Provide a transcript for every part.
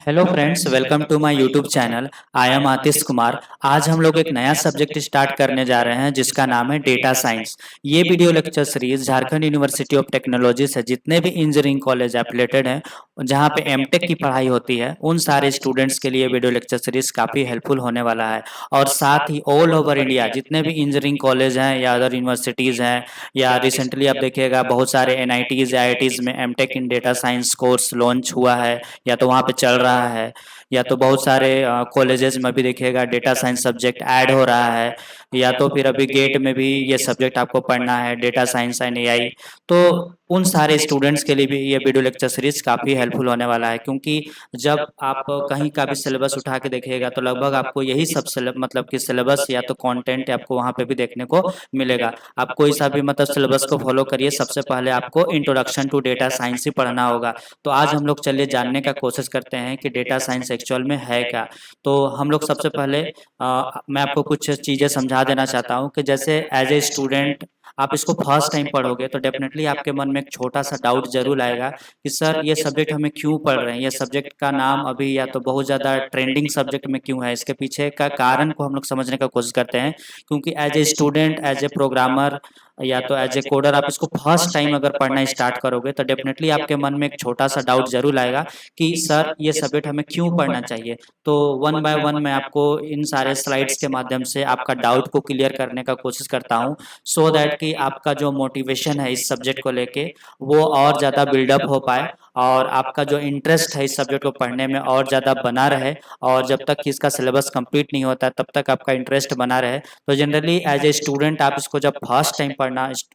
Hello friends, welcome to my YouTube channel. I am Atish Kumar. आज हम लोग एक नया सब्जेक्ट स्टार्ट करने जा रहे हैं जिसका नाम है डेटा साइंस। ये video lecture series Jharkhand university of technology से जितने भी इंजीनियरिंग कॉलेज एफिलेटेड हैं, जहाँ पे एमटेक की पढ़ाई होती है, उन सारे स्टूडेंट्स के लिए वीडियो लेक्चर सीरीज काफ़ी हेल्पफुल होने वाला है। और साथ ही ऑल ओवर इंडिया जितने भी इंजीनियरिंग कॉलेज हैं या अदर यूनिवर्सिटीज़ हैं, या रिसेंटली आप देखिएगा बहुत सारे एनआईटीज़ या आईआईटीज़ में MTech in data science course launch हुआ है या तो वहाँ पे चल रहा है, या तो बहुत सारे कॉलेजेस में भी देखिएगा डेटा साइंस सब्जेक्ट ऐड हो रहा है, या तो फिर अभी गेट में भी ये सब्जेक्ट आपको पढ़ना है, डेटा साइंस एंड एआई। तो उन सारे स्टूडेंट्स के लिए भी ये वीडियो लेक्चर सीरीज काफ़ी हेल्पफुल होने वाला है, क्योंकि जब आप कहीं का भी सिलेबस उठा के देखिएगा तो लगभग आपको यही सब मतलब कि सिलेबस या तो कंटेंट आपको वहाँ पे भी देखने को मिलेगा। आप कोई सा भी मतलब सिलेबस को फॉलो करिए, सबसे पहले आपको इंट्रोडक्शन टू डेटा साइंस ही पढ़ना होगा। तो आज हम लोग चलिए जानने का कोशिश करते हैं कि डेटा साइंस एक्चुअल में है क्या। तो हम लोग सबसे पहले मैं आपको कुछ चीज़ें समझा देना चाहता हूँ कि जैसे एज ए स्टूडेंट आप इसको फर्स्ट टाइम पढ़ोगे तो डेफिनेटली आपके मन में एक छोटा सा डाउट जरूर आएगा कि सर ये सब्जेक्ट हमें क्यों पढ़ रहे हैं, ये सब्जेक्ट का नाम अभी या तो बहुत ज़्यादा ट्रेंडिंग सब्जेक्ट में क्यों है, इसके पीछे का कारण को हम लोग समझने का कोशिश करते हैं। क्योंकि as a student, as a programmer या तो एज ए कोडर आप इसको फर्स्ट टाइम अगर पढ़ना स्टार्ट करोगे तो डेफिनेटली आपके मन में एक छोटा सा डाउट जरूर आएगा कि सर ये सब्जेक्ट हमें क्यों पढ़ना चाहिए। तो वन बाय वन मैं आपको इन सारे स्लाइड्स के माध्यम से आपका डाउट को क्लियर करने का कोशिश करता हूँ, सो दैट कि आपका जो मोटिवेशन है इस सब्जेक्ट को लेके वो और ज़्यादा बिल्डअप हो पाए, और आपका जो इंटरेस्ट है इस सब्जेक्ट को पढ़ने में और ज़्यादा बना रहे। और जब तक कि इसका सिलेबस कंप्लीट नहीं होता तब तक आपका इंटरेस्ट बना रहे। तो जनरली एज ए स्टूडेंट आप इसको जब फर्स्ट टाइम पढ़ना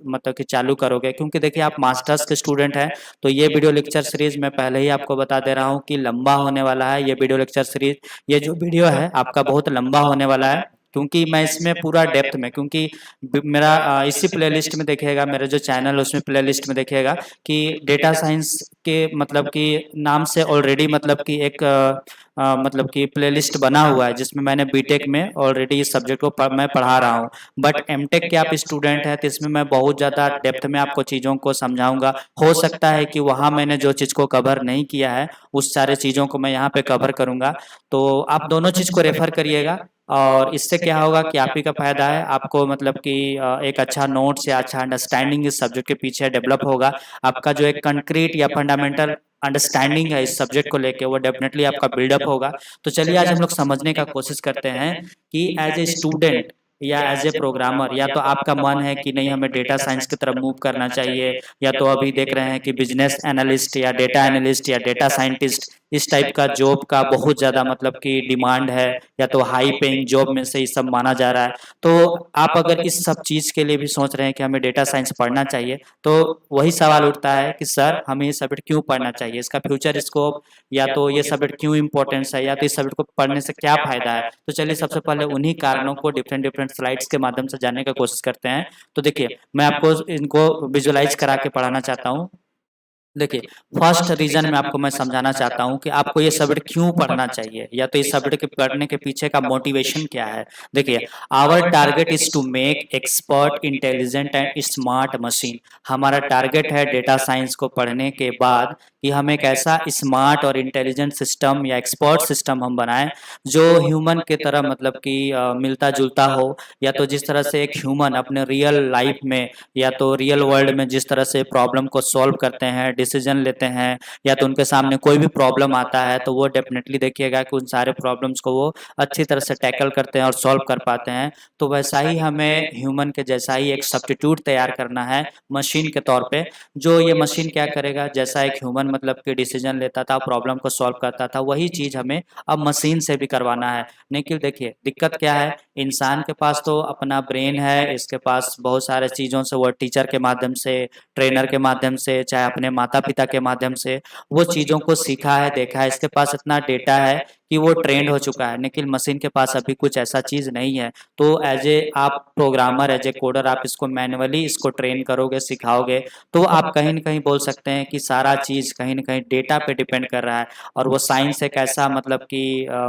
मतलब कि चालू करोगे, क्योंकि देखिए आप मास्टर्स के स्टूडेंट हैं, तो ये वीडियो लेक्चर सीरीज मैं पहले ही आपको बता दे रहा हूँ कि लंबा होने वाला है। ये वीडियो लेक्चर सीरीज, ये जो वीडियो है आपका बहुत लंबा होने वाला है, क्योंकि मैं इसमें पूरा डेप्थ में, क्योंकि मेरा इसी प्लेलिस्ट में देखिएगा, मेरा जो चैनल है उसमें प्लेलिस्ट में देखिएगा कि डेटा साइंस के मतलब कि नाम से ऑलरेडी मतलब कि एक मतलब कि प्लेलिस्ट बना हुआ है जिसमें मैंने बीटेक में ऑलरेडी इस सब्जेक्ट को मैं पढ़ा रहा हूँ। बट एमटेक के आप स्टूडेंट हैं तो इसमें मैं बहुत ज़्यादा डेप्थ में आपको चीज़ों को समझाऊंगा। हो सकता है कि वहाँ मैंने जो चीज़ को कवर नहीं किया है उस सारे चीज़ों को मैं यहाँ पे कवर करूँगा। तो आप दोनों चीज़ को रेफर करिएगा, और इससे क्या होगा कि आप ही का फायदा है, आपको मतलब कि एक अच्छा नोट्स या अच्छा अंडरस्टैंडिंग इस सब्जेक्ट के पीछे डेवलप होगा। आपका जो एक कंक्रीट या फंडामेंटल अंडरस्टैंडिंग है इस सब्जेक्ट को लेके वो डेफिनेटली आपका बिल्डअप होगा। तो चलिए आज हम लोग समझने का कोशिश करते हैं कि एज ए स्टूडेंट या एज ए प्रोग्रामर, या तो आपका मन है कि नहीं हमें डेटा साइंस की तरफ मूव करना चाहिए, या तो अभी देख रहे हैं कि बिजनेस एनालिस्ट या डेटा एनालिस्ट या डेटा साइंटिस्ट इस टाइप का जॉब का बहुत ज़्यादा मतलब कि डिमांड है, या तो हाई पेइंग जॉब में से ये सब माना जा रहा है। तो आप अगर इस सब चीज़ के लिए भी सोच रहे हैं कि हमें डेटा साइंस पढ़ना चाहिए, तो वही सवाल उठता है कि सर हमें ये सब्जेक्ट क्यों पढ़ना चाहिए, इसका फ्यूचर स्कोप, या तो ये सब्जेक्ट क्यों इंपॉर्टेंस है, या तो इस सब्जेक्ट को पढ़ने से क्या फ़ायदा है। तो चलिए सबसे पहले उन्हीं कारणों को डिफरेंट डिफरेंट स्लाइड्स के माध्यम से जानने की कोशिश करते हैं। तो देखिए मैं आपको इनको विजुअलाइज करा के पढ़ाना चाहता हूँ। देखिए फर्स्ट रीजन में आपको मैं समझाना चाहता हूँ कि आपको ये सब्जेक्ट क्यों पढ़ना चाहिए, या तो इस सब्जेक्ट के पढ़ने के पीछे का मोटिवेशन क्या है। देखिए our target is to make expert intelligent and smart machine. हमारा टारगेट है डेटा साइंस को पढ़ने के बाद कि हम एक ऐसा स्मार्ट और इंटेलिजेंट सिस्टम या एक्सपर्ट सिस्टम हम बनाएं जो ह्यूमन के तरह मतलब कि मिलता जुलता हो, या तो जिस तरह से एक ह्यूमन अपने रियल लाइफ में या तो रियल वर्ल्ड में जिस तरह से प्रॉब्लम को सॉल्व करते हैं, डिसीजन लेते हैं, या तो उनके सामने कोई भी प्रॉब्लम आता है तो वो डेफिनेटली देखिएगा कि उन सारे प्रॉब्लम्स को वो अच्छी तरह से टैकल करते हैं और सॉल्व कर पाते हैं। तो वैसा ही हमें ह्यूमन के जैसा ही एक सब्स्टिट्यूट तैयार करना है मशीन के तौर पे। जो ये मशीन क्या करेगा, जैसा एक ह्यूमन मतलब कि डिसीजन लेता था, प्रॉब्लम को सॉल्व करता था, वही चीज़ हमें अब मशीन से भी करवाना है। लेकिन देखिए दिक्कत क्या है, इंसान के पास तो अपना ब्रेन है, इसके पास बहुत सारे चीज़ों से वो टीचर के माध्यम से, ट्रेनर के माध्यम से, चाहे अपने माता पिता के माध्यम से वो चीज़ों को सीखा है, देखा है, इसके पास इतना डेटा है कि वो ट्रेंड हो चुका है। लेकिन मशीन के पास अभी कुछ ऐसा चीज़ नहीं है। तो एज ए आप प्रोग्रामर, एज ए कोडर आप इसको मैनुअली इसको ट्रेन करोगे, सिखाओगे, तो आप कहीं ना कहीं बोल सकते हैं कि सारा चीज़ कहीं ना कहीं डेटा पे डिपेंड कर रहा है। और वो साइंस एक ऐसा मतलब कि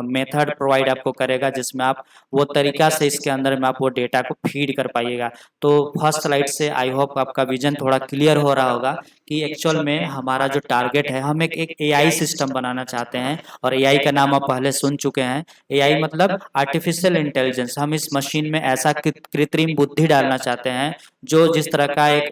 मेथड प्रोवाइड आपको करेगा जिसमें आप वो तरीका से इसके अंदर में आप वो डेटा को फीड कर पाइएगा। तो फर्स्ट स्लाइड से आई होप आपका विजन थोड़ा क्लियर हो रहा होगा कि एक्चुअल में हमारा जो टारगेट है, हम एक एआई सिस्टम बनाना चाहते हैं। और एआई का नाम आप पहले सुन चुके हैं। एआई मतलब आर्टिफिशियल इंटेलिजेंस। हम इस मशीन में ऐसा कृत्रिम बुद्धि डालना चाहते हैं जो जिस तरह का एक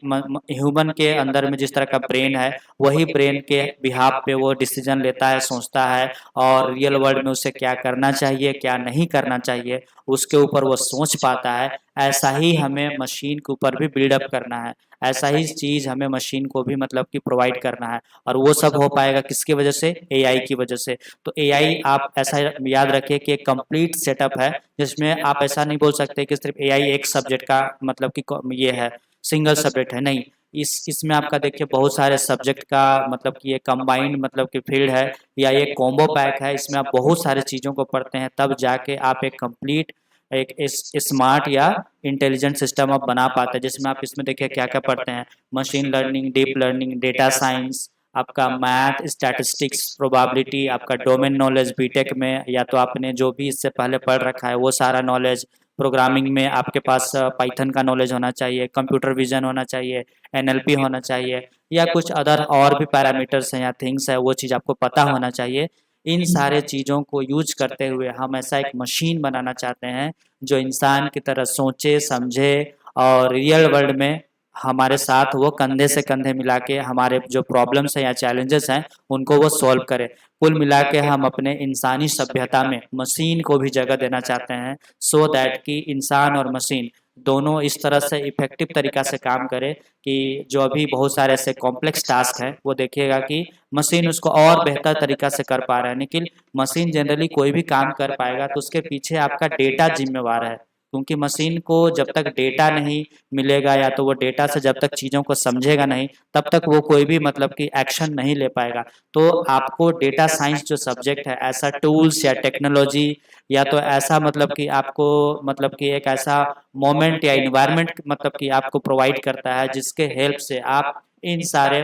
ह्यूमन के अंदर में जिस तरह का ब्रेन है, वही ब्रेन के बिहाफ पे वो डिसीजन लेता है, सोचता है, और रियल वर्ल्ड में उसे क्या करना चाहिए क्या नहीं करना चाहिए उसके ऊपर वो सोच पाता है। ऐसा ही हमें मशीन के ऊपर भी बिल्डअप करना है। ऐसा ही चीज़ हमें मशीन को भी मतलब कि प्रोवाइड करना है। और वो सब हो पाएगा किसकी वजह से? एआई की वजह से। तो एआई आप ऐसा याद रखिए कि एक कंप्लीट सेटअप है जिसमें आप ऐसा नहीं बोल सकते कि सिर्फ एआई एक सब्जेक्ट का मतलब कि ये है, सिंगल सब्जेक्ट है, नहीं। इसमें आपका देखिए बहुत सारे सब्जेक्ट का मतलब कि ये कंबाइंड मतलब कि फील्ड है, या ये कॉम्बो पैक है। इसमें आप बहुत सारे चीज़ों को पढ़ते हैं तब जाके आप एक कंप्लीट एक स्मार्ट या इंटेलिजेंट सिस्टम आप बना पाते हैं। जिसमें आप इसमें देखिए क्या क्या पढ़ते हैं: machine learning, deep learning, data science, आपका मैथ, स्टैटिस्टिक्स, प्रोबेबिलिटी, आपका डोमेन नॉलेज बीटेक में, या तो आपने जो भी इससे पहले पढ़ रखा है वो सारा नॉलेज। प्रोग्रामिंग में आपके पास पाइथन का नॉलेज होना चाहिए, कंप्यूटर विजन होना चाहिए, एनएलपी होना चाहिए, या कुछ अदर और भी पैरामीटर्स हैं या थिंग्स है वो चीज़ आपको पता होना चाहिए। इन सारे चीज़ों को यूज करते हुए हम ऐसा एक मशीन बनाना चाहते हैं जो इंसान की तरह सोचे समझे और रियल वर्ल्ड में हमारे साथ वो कंधे से कंधे मिला के हमारे जो प्रॉब्लम्स हैं या चैलेंजेस हैं उनको वो सॉल्व करे। कुल मिला के हम अपने इंसानी सभ्यता में मशीन को भी जगह देना चाहते हैं, सो दैट कि इंसान और मशीन दोनों इस तरह से इफेक्टिव तरीका से काम करे कि जो अभी बहुत सारे ऐसे कॉम्प्लेक्स टास्क हैं वो देखिएगा कि मशीन उसको और बेहतर तरीका से कर पा रहा है। लेकिन मशीन जनरली कोई भी काम कर पाएगा तो उसके पीछे आपका डेटा जिम्मेवार है, क्योंकि मशीन को जब तक डेटा नहीं मिलेगा या तो वो डेटा से जब तक चीज़ों को समझेगा नहीं तब तक वो कोई भी मतलब कि एक्शन नहीं ले पाएगा। तो आपको डेटा साइंस जो सब्जेक्ट है ऐसा टूल्स या टेक्नोलॉजी या तो ऐसा मतलब कि आपको मतलब कि एक ऐसा मोमेंट या इन्वायरमेंट मतलब कि आपको प्रोवाइड करता है जिसके हेल्प से आप इन सारे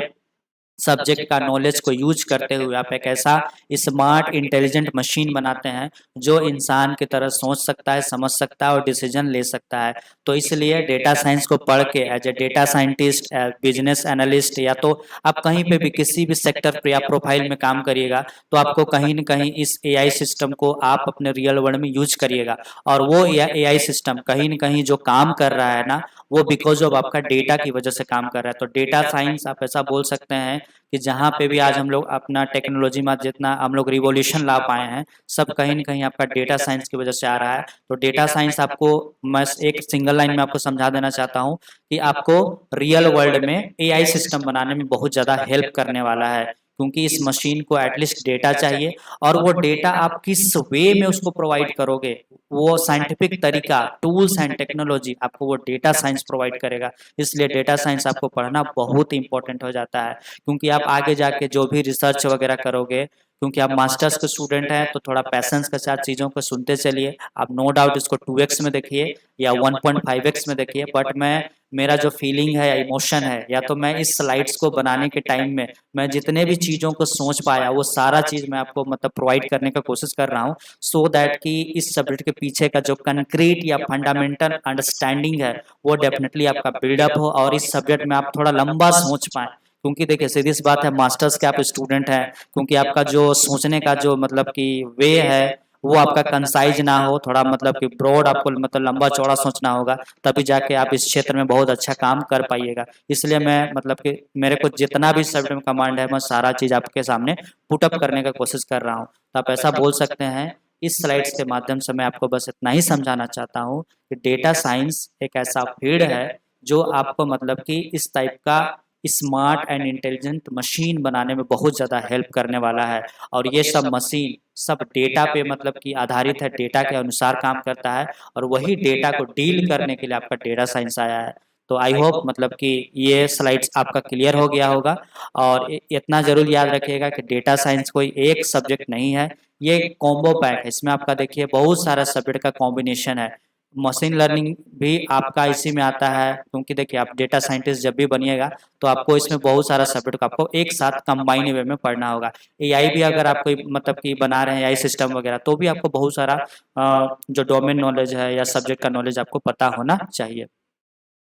सब्जेक्ट का नॉलेज को यूज करते हुए आप एक ऐसा स्मार्ट इंटेलिजेंट मशीन बनाते हैं जो इंसान की तरह सोच सकता है, समझ सकता है और डिसीजन ले सकता है। तो इसलिए डेटा साइंस को पढ़ के as a data scientist, business analyst, या तो आप कहीं पे भी किसी भी सेक्टर पे या प्रोफाइल में काम करिएगा तो आपको कहीं न कहीं इस एआई सिस्टम को आप अपने रियल वर्ल्ड में यूज करिएगा। और वो एआई सिस्टम कहीं न कहीं जो काम कर रहा है ना वो बिकॉज ऑफ आपका डेटा की वजह से काम कर रहा है। तो डेटा साइंस आप ऐसा बोल सकते हैं कि जहाँ पे भी आज हम लोग अपना टेक्नोलॉजी में जितना हम लोग रिवॉल्यूशन ला पाए हैं सब कहीं न कहीं आपका डेटा साइंस की वजह से आ रहा है। तो डेटा साइंस आपको मैं एक सिंगल लाइन में आपको समझा देना चाहता हूँ कि आपको रियल वर्ल्ड में एआई सिस्टम बनाने में बहुत ज़्यादा हेल्प करने वाला है, क्योंकि इस मशीन को एटलीस्ट डेटा चाहिए और वो डेटा आप किस वे में उसको प्रोवाइड करोगे, वो साइंटिफिक तरीका, टूल्स एंड टेक्नोलॉजी आपको वो डेटा साइंस प्रोवाइड करेगा। इसलिए डेटा साइंस आपको पढ़ना बहुत इंपॉर्टेंट हो जाता है, क्योंकि आप आगे जाके जो भी रिसर्च वगैरह करोगे, क्योंकि आप मास्टर्स के स्टूडेंट हैं तो थोड़ा पैसेंस के साथ चीज़ों को सुनते चलिए। आप नो डाउट इसको 2x में देखिए या 1.5x में देखिए, बट मेरा जो फीलिंग है या इमोशन है या तो मैं इस स्लाइड्स को बनाने के टाइम में मैं जितने भी चीज़ों को सोच पाया वो सारा चीज़ मैं आपको मतलब प्रोवाइड करने का कोशिश कर रहा हूँ, सो दैट कि इस सब्जेक्ट के पीछे का जो कंक्रीट या फंडामेंटल अंडरस्टैंडिंग है वो डेफिनेटली आपका बिल्डअप हो और इस सब्जेक्ट में आप थोड़ा लंबा सोच पाएँ। क्योंकि देखिए सीधी सी बात है, मास्टर्स के आप स्टूडेंट हैं, क्योंकि आपका जो सोचने का जो मतलब कि वे है वो आपका कंसाइज ना हो, थोड़ा मतलब कि ब्रॉड आपको मतलब लंबा चौड़ा सोचना होगा, तभी जाके आप इस क्षेत्र में बहुत अच्छा काम कर पाइएगा। इसलिए मैं मतलब कि मेरे को जितना भी सब्जेक्ट में कमांड है मैं सारा चीज़ आपके सामने पुटअप करने का कोशिश कर रहा हूँ। तो आप ऐसा बोल सकते हैं। इस स्लाइड्स के माध्यम से मैं आपको बस इतना ही समझाना चाहता हूँ कि डेटा साइंस एक ऐसा फील्ड है जो आपको मतलब कि इस टाइप का स्मार्ट एंड इंटेलिजेंट मशीन बनाने में बहुत ज़्यादा हेल्प करने वाला है। और ये सब मशीन सब डेटा पे मतलब कि आधारित है, डेटा के अनुसार काम करता है और वही डेटा को डील करने के लिए आपका डेटा साइंस आया है। तो आई होप मतलब कि ये स्लाइड्स आपका क्लियर हो गया होगा। और इतना ज़रूर याद रखिएगा कि डेटा साइंस कोई एक सब्जेक्ट नहीं है, ये कॉम्बो पैक है। इसमें आपका देखिए बहुत सारा सब्जेक्ट का कॉम्बिनेशन है। मशीन लर्निंग भी आपका इसी में आता है, क्योंकि देखिए आप डेटा साइंटिस्ट जब भी बनिएगा तो आपको इसमें बहुत सारा सब्जेक्ट आपको एक साथ कंबाइन वे में पढ़ना होगा। एआई भी अगर आपको मतलब कि बना रहे हैं एआई सिस्टम वगैरह, तो भी आपको बहुत सारा जो डोमेन नॉलेज है या सब्जेक्ट का नॉलेज आपको पता होना चाहिए।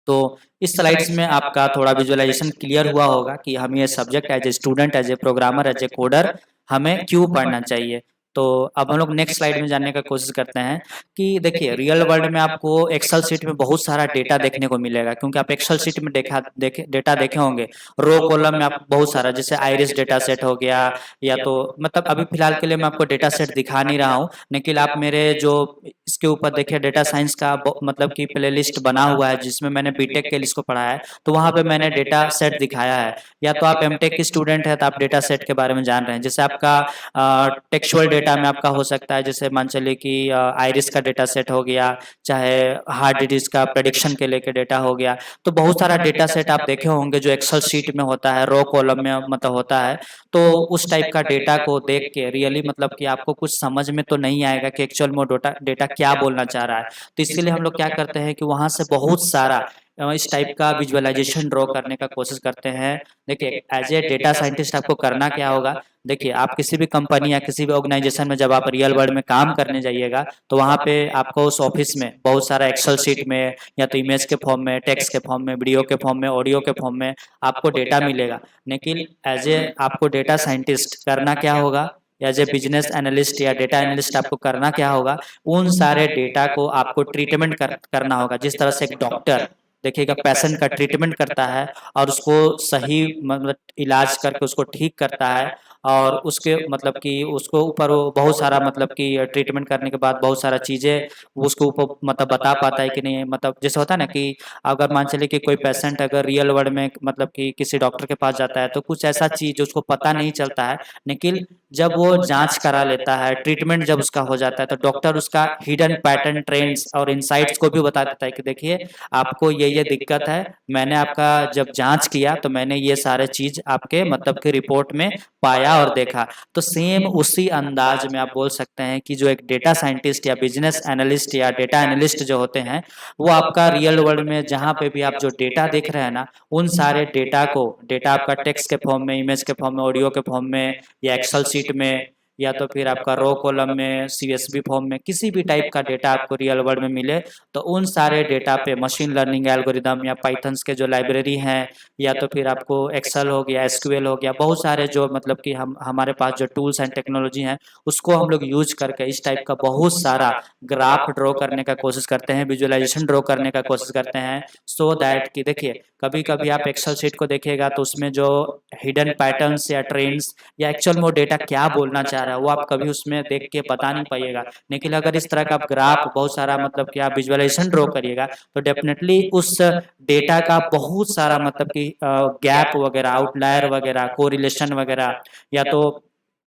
तो इस स्लाइड्स में आपका थोड़ा विजुअलाइजेशन क्लियर हुआ होगा कि हम ये subject as a student, as a programmer, as a coder हमें क्यों पढ़ना चाहिए। तो अब हम लोग नेक्स्ट स्लाइड में जानने का कोशिश करते हैं कि देखिए रियल वर्ल्ड में आपको एक्सेल शीट में बहुत सारा डेटा देखने को मिलेगा, क्योंकि आप एक्सेल शीट में डेटा देखे होंगे। रो कॉलम में आप बहुत सारा, जैसे आइरिस डेटा सेट हो गया, या तो मतलब अभी फिलहाल के लिए मैं आपको डेटा सेट दिखा नहीं रहा हूँ, लेकिन आप मेरे जो इसके ऊपर देखिए डेटा साइंस का मतलब कि प्लेलिस्ट बना हुआ है जिसमें मैंने बीटेक के लिए इसको पढ़ा है, तो वहाँ पे मैंने डेटा सेट दिखाया है। या तो आप एमटेक की स्टूडेंट है तो आप डेटा सेट के बारे में जान रहे हैं, जैसे आपका टेक्सुअल डेटा में आपका हो सकता है, जैसे मान चलिए कि आइरिस का डेटा सेट हो गया, चाहे हार्ट डिजीज का प्रेडिक्शन के लेके डेटा हो गया। तो बहुत सारा डेटा सेट आप देखे होंगे जो एक्सेल शीट में होता है, रो कॉलम में मतलब होता है। तो उस टाइप का डेटा को देख के रियली मतलब कि आपको कुछ समझ में तो नहीं आएगा कि एक्चुअल में डेटा क्या बोलना चाह रहा है। तो इसके लिए हम लोग क्या करते हैं कि वहां से बहुत सारा इस टाइप का विजुअलाइजेशन ड्रॉ करने का कोशिश करते हैं। देखिए एज ए डेटा साइंटिस्ट आपको करना क्या होगा, देखिए आप किसी भी कंपनी या किसी भी ऑर्गेनाइजेशन में जब आप रियल वर्ल्ड में काम करने जाइएगा, तो वहाँ पे आपको उस ऑफिस में बहुत सारा एक्सेल शीट में या तो इमेज के फॉर्म में, टेक्स्ट के फॉर्म में, वीडियो के फॉर्म में, ऑडियो के फॉर्म में आपको डेटा मिलेगा। लेकिन एज ए आपको डेटा साइंटिस्ट करना क्या होगा, एज ए बिजनेस एनालिस्ट या डेटा एनालिस्ट आपको करना क्या होगा, उन सारे डेटा को आपको ट्रीटमेंट करना होगा। जिस तरह से एक डॉक्टर देखिएगा पेशेंट का ट्रीटमेंट करता है और उसको सही मतलब इलाज करके उसको ठीक करता है, और उसके मतलब कि उसको ऊपर वो बहुत सारा मतलब कि ट्रीटमेंट करने के बाद बहुत सारा चीज़ें उसको ऊपर मतलब बता पाता है कि नहीं। मतलब जैसे होता है ना कि अगर मान चलिए कि कोई पेशेंट अगर रियल वर्ल्ड में मतलब कि किसी डॉक्टर के पास जाता है, तो कुछ ऐसा चीज़ उसको पता नहीं चलता है, लेकिन जब वो जांच करा लेता है, ट्रीटमेंट जब उसका हो जाता है, तो डॉक्टर उसका हिडन पैटर्न, ट्रेंड्स और इनसाइट्स को भी बता देता है कि देखिए आपको ये दिक्कत है, मैंने आपका जब जांच किया तो मैंने ये सारे चीज आपके मतलब कि रिपोर्ट में पाया और देखा। तो सेम उसी अंदाज में आप बोल सकते हैं कि जो एक डेटा साइंटिस्ट या बिजनेस एनालिस्ट या डेटा एनालिस्ट जो होते हैं, वो आपका रियल वर्ल्ड में जहाँ पे भी आप जो डेटा देख रहे हैं ना, उन सारे डेटा आपका टेक्स्ट के फॉर्म में, इमेज के फॉर्म में, ऑडियो के फॉर्म में, या एक्सेल शीट में, या तो फिर आपका रो कॉलम में, सीएसवी फॉर्म में, किसी भी टाइप का डेटा आपको रियल वर्ल्ड में मिले, तो उन सारे डेटा पे मशीन लर्निंग एल्गोरिदम या पाइथन्स के जो लाइब्रेरी हैं, या तो फिर आपको एक्सेल हो गया, एसक्यूएल हो गया, बहुत सारे जो मतलब कि हम हमारे पास जो टूल्स एंड टेक्नोलॉजी हैं, उसको हम लोग यूज करके इस टाइप का बहुत सारा ग्राफ ड्रॉ करने का कोशिश करते हैं, विजुअलाइजेशन ड्रॉ करने का कोशिश करते हैं, सो दैट कि देखिए कभी कभी आप एक्सेल शीट को देखिएगा तो उसमें जो हिडन पैटर्न्स या ट्रेंड्स या एक्चुअल में वो डेटा क्या बोलना चाह रहा है वो आप कभी उसमें देख के बता नहीं पाइएगा। लेकिन अगर इस तरह का आप ग्राफ बहुत सारा मतलब कि आप विजुअलाइजेशन ड्रॉ करिएगा, तो डेफिनेटली उस डेटा का बहुत सारा मतलब कि गैप वगैरह, आउटलायर वगैरह, कोरिलेशन वगैरह, या तो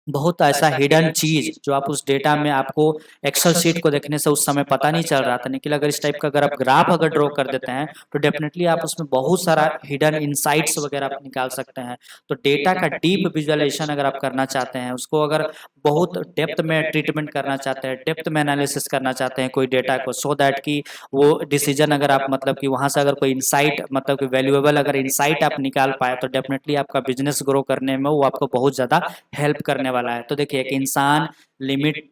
बहुत ऐसा हिडन चीज जो आप उस डेटा में आपको एक्सेल शीट को देखने से उस समय पता नहीं चल रहा था, लेकिन अगर इस टाइप का अगर आप ग्राफ अगर ड्रॉ कर देते हैं, तो डेफिनेटली आप उसमें बहुत सारा हिडन इनसाइट्स वगैरह आप निकाल सकते हैं। तो डेटा का डीप विजुअलाइजेशन अगर आप करना चाहते हैं, उसको अगर बहुत डेप्थ में ट्रीटमेंट करना चाहते हैं, डेप्थ में एनालिसिस करना चाहते हैं कोई डेटा को, सो दैट कि वो डिसीजन अगर आप मतलब कि वहां से अगर कोई इंसाइट मतलब कि वैल्यूएबल अगर इंसाइट आप निकाल पाए, तो डेफिनेटली आपका बिजनेस ग्रो करने में वो आपको बहुत ज़्यादा हेल्प करने वाला है। तो देखिए एक इंसान लिमिट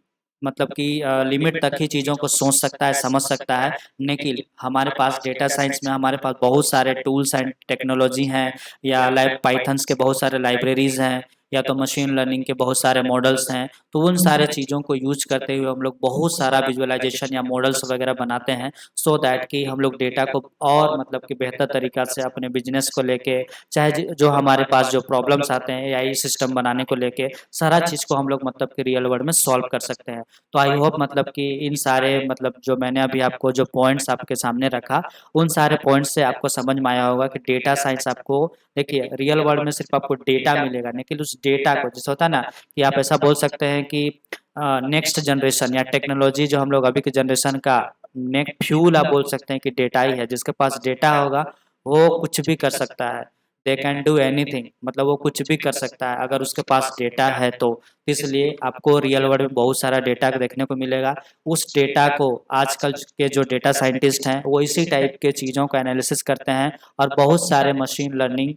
मतलब कि लिमिट तक ही चीज़ों को सोच सकता है, समझ सकता है, लेकिन हमारे पास डेटा साइंस में हमारे पास बहुत सारे टूल्स एंड टेक्नोलॉजी हैं, या पाइथन्स के बहुत सारे लाइब्रेरीज हैं, या तो मशीन लर्निंग के बहुत सारे मॉडल्स हैं। तो उन सारे चीज़ों को यूज करते हुए हम लोग बहुत सारा विजुअलाइजेशन या मॉडल्स वगैरह बनाते हैं, सो दैट कि हम लोग डेटा को और मतलब कि बेहतर तरीक़ा से अपने बिजनेस को लेके, चाहे जो हमारे पास जो प्रॉब्लम्स आते हैं एआई सिस्टम बनाने को लेके, सारा चीज़ को हम लोग मतलब कि रियल वर्ल्ड में सॉल्व कर सकते हैं। तो आई होप मतलब कि इन सारे मतलब जो मैंने अभी आपको जो पॉइंट्स आपके सामने रखा, उन सारे पॉइंट्स से आपको समझ में आया होगा कि डेटा साइंस आपको देखिए रियल वर्ल्ड में सिर्फ आपको डेटा मिलेगा, लेकिन उस डेटा को जैसे होता है ना कि आप ऐसा बोल सकते हैं कि नेक्स्ट जनरेशन या टेक्नोलॉजी जो हम लोग अभी के जनरेशन का नेक्स्ट फ्यूल आप बोल सकते हैं कि डेटा ही है। जिसके पास डेटा होगा वो कुछ भी कर सकता है। दे कैन डू एनीथिंग, मतलब वो कुछ भी कर सकता है अगर उसके पास डेटा है तो। इसलिए आपको रियल वर्ल्ड में बहुत सारा डेटा देखने को मिलेगा। उस डेटा को आजकल के जो डेटा साइंटिस्ट हैं वो इसी टाइप के चीज़ों का एनालिसिस करते हैं और बहुत सारे मशीन लर्निंग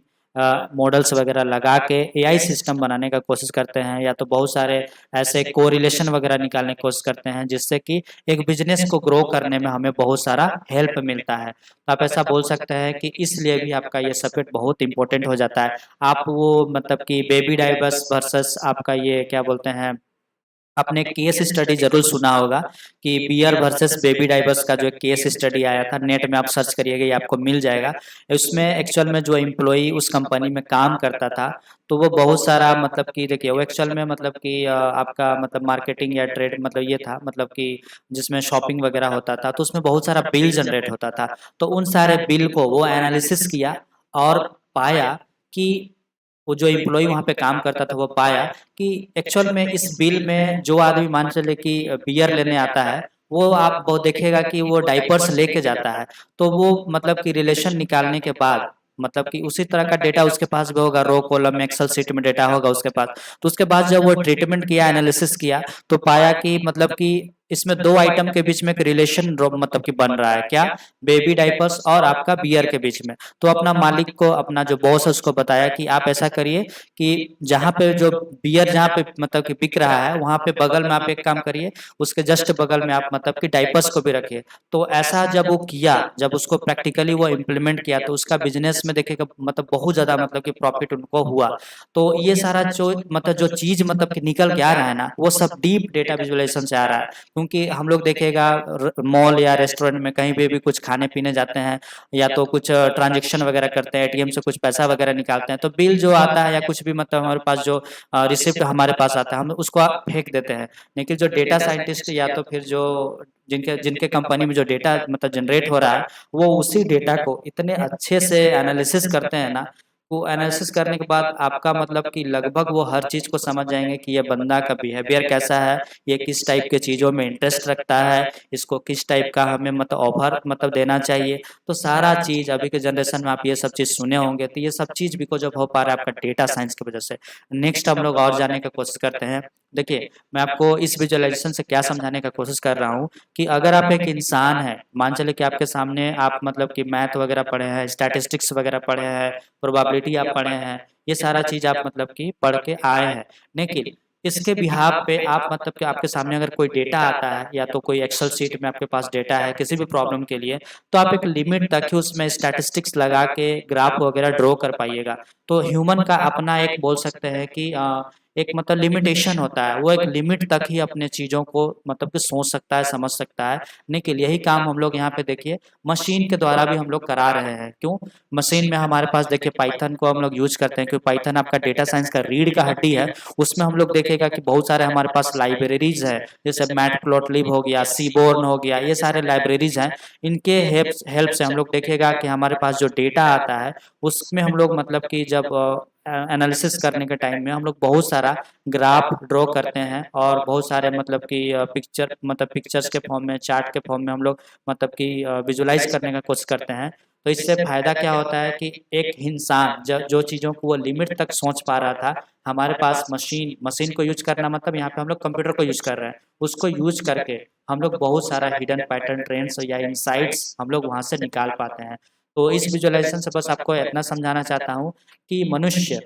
मॉडल्स वगैरह लगा के एआई सिस्टम बनाने का कोशिश करते हैं, या तो बहुत सारे ऐसे कोरिलेशन वगैरह निकालने की कोशिश करते हैं जिससे कि एक बिजनेस को ग्रो करने में हमें बहुत सारा हेल्प मिलता है। तो आप ऐसा बोल सकते हैं कि इसलिए भी आपका ये सब्जेक्ट बहुत इंपॉर्टेंट हो जाता है। आप वो मतलब कि बेबी डाइवर्स वर्सेस आपका ये क्या बोलते हैं, आपने केस स्टडी जरूर सुना होगा कि बियर वर्सेस बेबी डाइवर्स का जो एक केस स्टडी आया था, नेट में आप सर्च करिएगा ये आपको मिल जाएगा। उसमें एक्चुअल में जो एम्प्लॉई उस कंपनी में काम करता था तो वो बहुत सारा मतलब कि देखिए वो एक्चुअल में मतलब कि आपका मतलब मार्केटिंग या ट्रेड मतलब ये था, मतलब कि जिसमें शॉपिंग वगैरह होता था तो उसमें बहुत सारा बिल जनरेट होता था। तो उन सारे बिल को वो एनालिसिस किया और पाया कि वो जो एम्प्लॉय वहाँ पे काम करता था वो पाया कि एक्चुअल में इस बिल में जो आदमी मान चले कि बियर लेने आता है वो आप वो देखेगा कि वो डाइपर्स लेके जाता है। तो वो मतलब कि रिलेशन निकालने के बाद मतलब कि उसी तरह का डेटा उसके पास भी होगा, रो कॉलम एक्सेल शीट में डेटा होगा उसके पास। तो उसके बाद जब वो ट्रीटमेंट किया, एनालिसिस किया, तो पाया कि मतलब कि इसमें दो आइटम के बीच में एक रिलेशन मतलब कि बन रहा है, क्या, बेबी डाइपर्स और आपका बियर के बीच में। तो अपना मालिक को, अपना जो बॉस है उसको बताया कि आप ऐसा करिए कि जहाँ पे जो बियर जहाँ पे मतलब कि बिक रहा है वहाँ पे बगल में आप एक काम करिए, उसके जस्ट बगल में आप मतलब कि डाइपर्स को भी रखिए। तो ऐसा जब वो किया, जब उसको प्रैक्टिकली वो इम्प्लीमेंट किया तो उसका बिजनेस में देखिएगा मतलब बहुत ज्यादा मतलब कि प्रॉफिट उनको हुआ। तो ये सारा जो चीज मतलब कि निकल के आ रहा है ना वो सब डीप डेटा विजुअलाइजेशन से आ रहा है। क्योंकि हम लोग देखिएगा मॉल या रेस्टोरेंट में कहीं भी कुछ खाने पीने जाते हैं या तो कुछ ट्रांजेक्शन वगैरह करते हैं, एटीएम से कुछ पैसा वगैरह निकालते हैं, तो बिल जो आता है या कुछ भी मतलब हमारे पास जो रिसिप्ट हमारे पास आता है हम उसको फेंक देते हैं। लेकिन जो डेटा साइंटिस्ट या तो फिर जो जिनके जिनके कंपनी में जो डेटा मतलब जनरेट हो रहा है वो उसी डेटा को इतने अच्छे से एनालिसिस करते हैं ना, वो एनालिसिस करने के बाद आपका मतलब कि लगभग वो हर चीज़ को समझ जाएंगे कि ये बंदा का बिहेवियर कैसा है, ये किस टाइप के चीज़ों में इंटरेस्ट रखता है, इसको किस टाइप का हमें मतलब ऑफर मतलब देना चाहिए। तो सारा चीज़ अभी के जनरेशन में आप ये सब चीज़ सुने होंगे, तो ये सब चीज़ भी को जब हो पा रहा है आपका डेटा साइंस की वजह से। नेक्स्ट हम लोग और जाने की कोशिश करते हैं। देखिए मैं आपको इस विजुअलाइजेशन से क्या समझाने का कोशिश कर रहा हूँ कि अगर आप एक इंसान है, मान चले कि आपके सामने आप मतलब कि मैथ वगैरह पढ़े हैं, स्टैटिस्टिक्स वगैरह पढ़े हैं, प्रोबेबिलिटी आप पढ़े हैं, ये सारा चीज आप मतलब कि पढ़ के आए हैं। लेकिन इसके बिहाफ पे आप मतलब कि आपके सामने अगर कोई डेटा आता है या तो कोई एक्सेल शीट में आपके पास डेटा है किसी भी प्रॉब्लम के लिए, तो आप एक लिमिट तक ही उसमें स्टैटिस्टिक्स लगा के ग्राफ वगैरह ड्रॉ कर पाइएगा। तो ह्यूमन का अपना एक बोल सकते हैं कि एक मतलब लिमिटेशन होता है, वो एक लिमिट तक ही अपने चीज़ों को मतलब कि सोच सकता है, समझ सकता है। लेकिन यही काम हम लोग यहाँ पे देखिए मशीन के द्वारा भी हम लोग करा रहे हैं। क्यों? मशीन में हमारे पास देखिए पाइथन को हम लोग यूज करते हैं क्योंकि पाइथन आपका डेटा साइंस का रीढ़ का हड्डी है। उसमें हम लोग देखेगा कि बहुत सारे हमारे पास लाइब्रेरीज है, जैसे मैटप्लॉटलिब हो गया, सीबोर्न हो गया, ये सारे लाइब्रेरीज हैं। इनके हेल्प से हम लोग देखेगा कि हमारे पास जो डेटा आता है उसमें हम लोग मतलब कि जब एनालिसिस करने के टाइम में हम लोग बहुत सारा ग्राफ ड्रॉ करते हैं और बहुत सारे मतलब कि पिक्चर्स के फॉर्म में, चार्ट के फॉर्म में हम लोग मतलब कि विजुलाइज करने का कोशिश करते हैं। तो इससे फायदा क्या होता है कि एक इंसान जो चीज़ों को वो लिमिट तक सोच पा रहा था, हमारे पास मशीन मशीन को यूज करना मतलब यहाँ पे हम लोग कंप्यूटर को यूज कर रहे हैं, उसको यूज करके हम लोग बहुत सारा हिडन पैटर्न, ट्रेंड्स या इंसाइट्स हम लोग वहाँ से निकाल पाते हैं। तो इस विजुअलाइजेशन से बस आपको इतना समझाना चाहता हूँ कि मनुष्य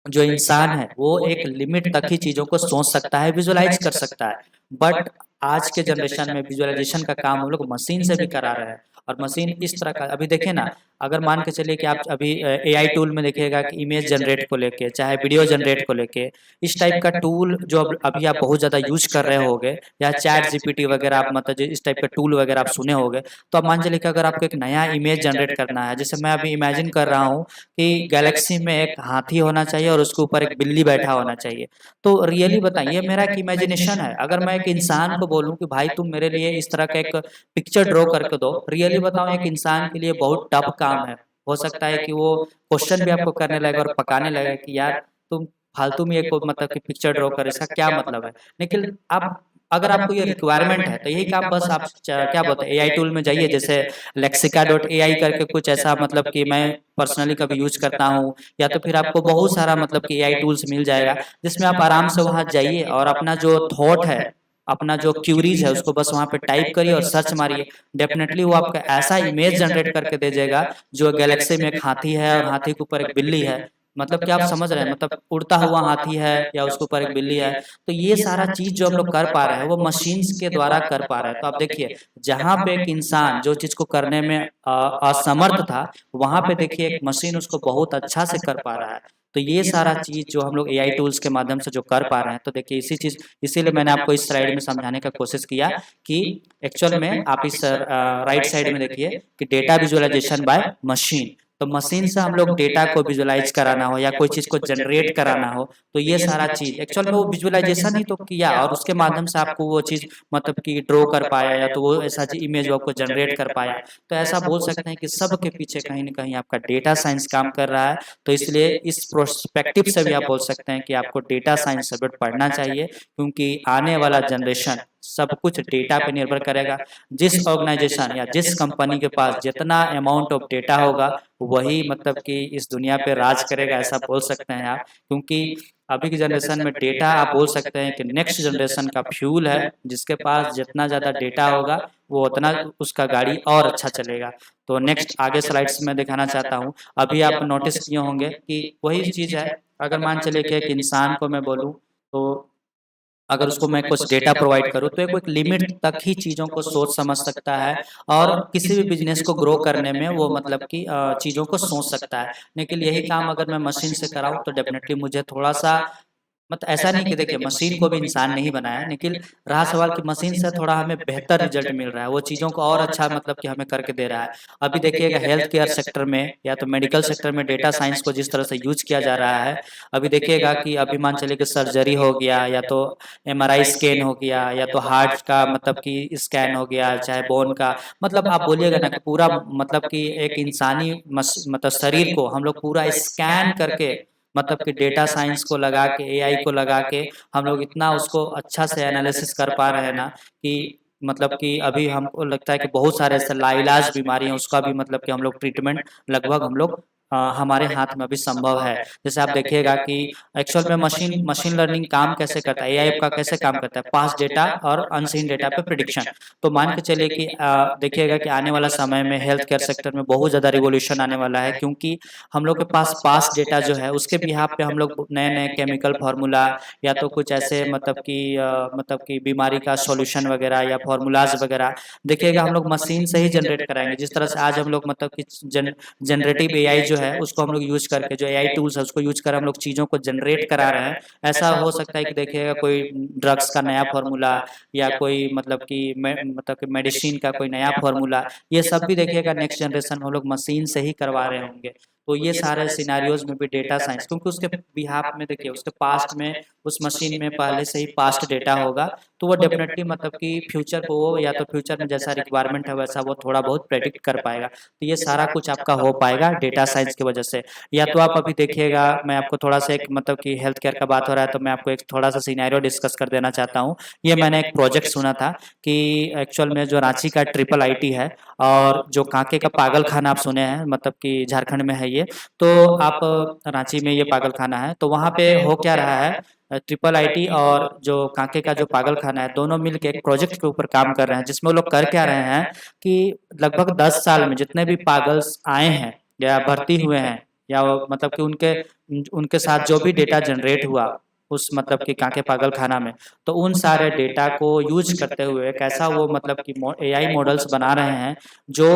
जो इंसान है वो एक लिमिट तक ही चीज़ों को सोच सकता है, विजुअलाइज कर सकता है। बट आज के जनरेशन में विजुअलाइजेशन का काम हम लोग मशीन से भी करा रहे हैं। और मशीन इस तरह का, अभी देखिए ना, अगर मान के चलिए कि आप अभी एआई टूल में देखिएगा कि इमेज जनरेट को लेके, चाहे वीडियो जनरेट को लेके, इस टाइप का टूल जो अभी आप बहुत ज़्यादा यूज कर रहे होगे, या चैट जीपीटी वगैरह आप मतलब इस टाइप के टूल वगैरह आप सुने होंगे। तो आप मान चलिए कि अगर आपको एक नया इमेज जनरेट करना है, जैसे मैं अभी इमेजिन कर रहा हूँ कि गैलेक्सी में एक हाथी होना चाहिए और उसके ऊपर एक बिल्ली बैठा होना चाहिए। तो रियली बताइए, मेरा एक इमेजिनेशन है। अगर मैं एक इंसान को बोलूं कि भाई तुम मेरे लिए इस तरह का एक पिक्चर ड्रॉ करके दो, रियली बताऊं एक इंसान के लिए बहुत टफ काम है। हो सकता है कि वो क्वेश्चन भी आपको करने लगे और पकाने लगे कि यार तुम फालतू में एक मतलब कि पिक्चर ड्रॉ कर, इसका क्या मतलब है। लेकिन आप अगर आपको ये रिक्वायरमेंट है तो यही काम बस आप क्या बोलते हैं एआई टूल में जाइए, जैसे लेक्सिका.ai करके कुछ ऐसा मतलब कि मैं पर्सनली कभी यूज करता हूँ, या तो फिर आपको बहुत सारा मतलब कि एआई टूल्स मिल जाएगा जिसमें आप आराम से वहाँ जाइए और अपना जो थॉट है, अपना जो क्यूरीज है उसको बस वहाँ पे टाइप करिए और सर्च मारिए। डेफिनेटली वो आपका ऐसा इमेज जनरेट करके दे देगा जो गैलेक्सी में एक हाथी है और हाथी के ऊपर एक बिल्ली है, मतलब क्या आप समझ रहे हैं, मतलब उड़ता हुआ हाथी है या उसके ऊपर एक बिल्ली है। तो ये सारा चीज जो हम लोग कर पा रहे हैं वो मशीन्स के द्वारा कर पा रहे हैं। तो आप देखिए जहां पे एक इंसान जो चीज को करने में असमर्थ था, वहां पे देखिए एक मशीन उसको बहुत अच्छा से कर पा रहा है। तो ये सारा चीज जो हम लोग एआई टूल्स के माध्यम से जो कर पा रहे हैं, तो देखिए इसीलिए मैंने आपको इस स्लाइड में समझाने का कोशिश किया कि एक्चुअल में आप इस राइट साइड में देखिए कि डेटा विजुअलाइजेशन बाय मशीन। तो मशीन से हम लोग डेटा को विजुअलाइज कराना हो या कोई चीज को जनरेट कराना हो, तो ये सारा चीज एक्चुअल में वो विजुअलाइजेशन ही तो किया और उसके माध्यम से आपको वो चीज मतलब कि ड्रॉ कर पाया या तो वो ऐसा इमेज आपको जनरेट कर पाया। तो ऐसा बोल सकते हैं कि सबके पीछे कहीं ना कहीं आपका डेटा साइंस काम कर रहा है। तो इसलिए इस प्रोस्पेक्टिव से भी आप बोल सकते हैं कि आपको डेटा साइंस सब्जेक्ट पढ़ना चाहिए, क्योंकि आने वाला जनरेशन सब कुछ डेटा पे निर्भर करेगा। जिस ऑर्गेनाइजेशन या जिस कंपनी के पास जितना अमाउंट ऑफ डेटा होगा वही मतलब कि इस दुनिया पे राज करेगा, ऐसा बोल सकते हैं आप। क्योंकि अभी की जनरेशन में डेटा आप बोल सकते हैं कि नेक्स्ट जनरेशन का फ्यूल है, जिसके पास जितना ज़्यादा डेटा होगा वो उतना उसका गाड़ी और अच्छा चलेगा। तो नेक्स्ट आगे स्लाइड्स में दिखाना चाहता हूँ। अभी आप नोटिस किए होंगे कि वही चीज़ है, अगर मान चलिए कि एक इंसान को मैं बोलूँ तो अगर उसको मैं कुछ डेटा प्रोवाइड करूँ तो एक लिमिट तक ही चीज़ों को सोच समझ सकता है और किसी भी बिजनेस को ग्रो करने में वो मतलब कि चीज़ों को सोच सकता है। लेकिन यही काम अगर मैं मशीन से कराऊँ तो डेफिनेटली मुझे थोड़ा सा मतलब ऐसा नहीं कि देखिए मशीन को भी इंसान नहीं बनाया, लेकिन रहा सवाल कि मशीन से थोड़ा हमें बेहतर रिजल्ट मिल रहा है, वो चीज़ों को और अच्छा मतलब कि हमें करके दे रहा है। अभी देखिएगा हेल्थ केयर सेक्टर में या तो मेडिकल सेक्टर में डेटा साइंस को जिस तरह से यूज किया जा रहा है, अभी देखिएगा कि अभी मान चलिए कि सर्जरी हो गया या तो एमआरआई स्कैन हो गया या तो हार्ट का मतलब कि स्कैन हो गया, चाहे बोन का, मतलब आप बोलिएगा ना कि पूरा मतलब कि एक इंसानी मतलब शरीर को हम लोग पूरा स्कैन करके मतलब कि डेटा साइंस को लगा के एआई को लगा के हम लोग इतना उसको अच्छा से एनालिसिस कर पा रहे हैं ना कि मतलब कि अभी हमको लगता है कि बहुत सारे ऐसे लाइलाज बीमारी हैं उसका भी मतलब कि हम लोग ट्रीटमेंट लगभग हम लोग हमारे हाथ में अभी संभव है। जैसे आप देखिएगा कि एक्चुअल में मशीन मशीन लर्निंग काम कैसे करता है, एआई का कैसे काम करता है, पास्ट डेटा और अनसीन डेटा पे प्रिडिक्शन। तो मान के चलिए कि देखिएगा कि आने वाला समय में हेल्थ केयर सेक्टर में बहुत ज़्यादा रिवोल्यूशन आने वाला है, क्योंकि हम लोग के पास पास्ट डेटा जो है उसके बिहाफ पे हम लोग नए नए केमिकल फार्मूला या तो कुछ ऐसे मतलब कि बीमारी का सॉल्यूशन वगैरह या फार्मूलाज वगैरह देखिएगा हम लोग मशीन से ही जनरेट कराएंगे। जिस तरह से आज हम लोग मतलब कि जनरेटिव एआई जो है उसको हम लोग यूज करके, जो एआई टूल्स है उसको यूज कर हम लोग चीज़ों को जनरेट करा रहे हैं। ऐसा हो सकता है कि देखिएगा कोई ड्रग्स का नया फार्मूला या कोई मतलब कि मेडिसिन का कोई नया फार्मूला, ये सब भी देखिएगा नेक्स्ट जनरेशन हम लोग मशीन से ही करवा रहे होंगे। तो ये सारे सिनारियोज में भी डेटा साइंस, क्योंकि उसके बिहाफ में देखिए उसके पास्ट में उस मशीन में पहले से ही पास्ट डेटा होगा, तो वो डेफिनेटली मतलब कि फ्यूचर को वो या तो फ्यूचर में जैसा रिक्वायरमेंट है वैसा वो थोड़ा बहुत प्रेडिक्ट कर पाएगा। तो ये सारा कुछ आपका हो पाएगा डेटा साइंस की वजह से। या तो आप अभी देखिएगा, मैं आपको थोड़ा सा एक मतलब कि हेल्थ केयर का बात हो रहा है तो मैं आपको एक थोड़ा सा सिनेरियो डिस्कस कर देना चाहता हूँ। ये मैंने एक प्रोजेक्ट सुना था कि एक्चुअल में जो रांची का ट्रिपल आईटी है और जो कांके का पागल खाना आप सुने हैं, मतलब कि झारखंड में है ये, तो आप रांची में ये पागल खाना है, तो वहाँ पे हो क्या रहा है, ट्रिपल आईटी और जो कांके का जो पागल खाना है दोनों मिलकर एक प्रोजेक्ट के ऊपर काम कर रहे हैं, जिसमें वो लोग कर क्या रहे हैं कि लगभग 10 साल में जितने भी पागल्स आए हैं या भर्ती हुए हैं या मतलब कि उनके उनके साथ जो भी डेटा जनरेट हुआ उस मतलब कि कांके पागल खाना में, तो उन सारे डेटा को यूज करते हुए एक ऐसा वो मतलब कि एआई मॉडल्स बना रहे हैं जो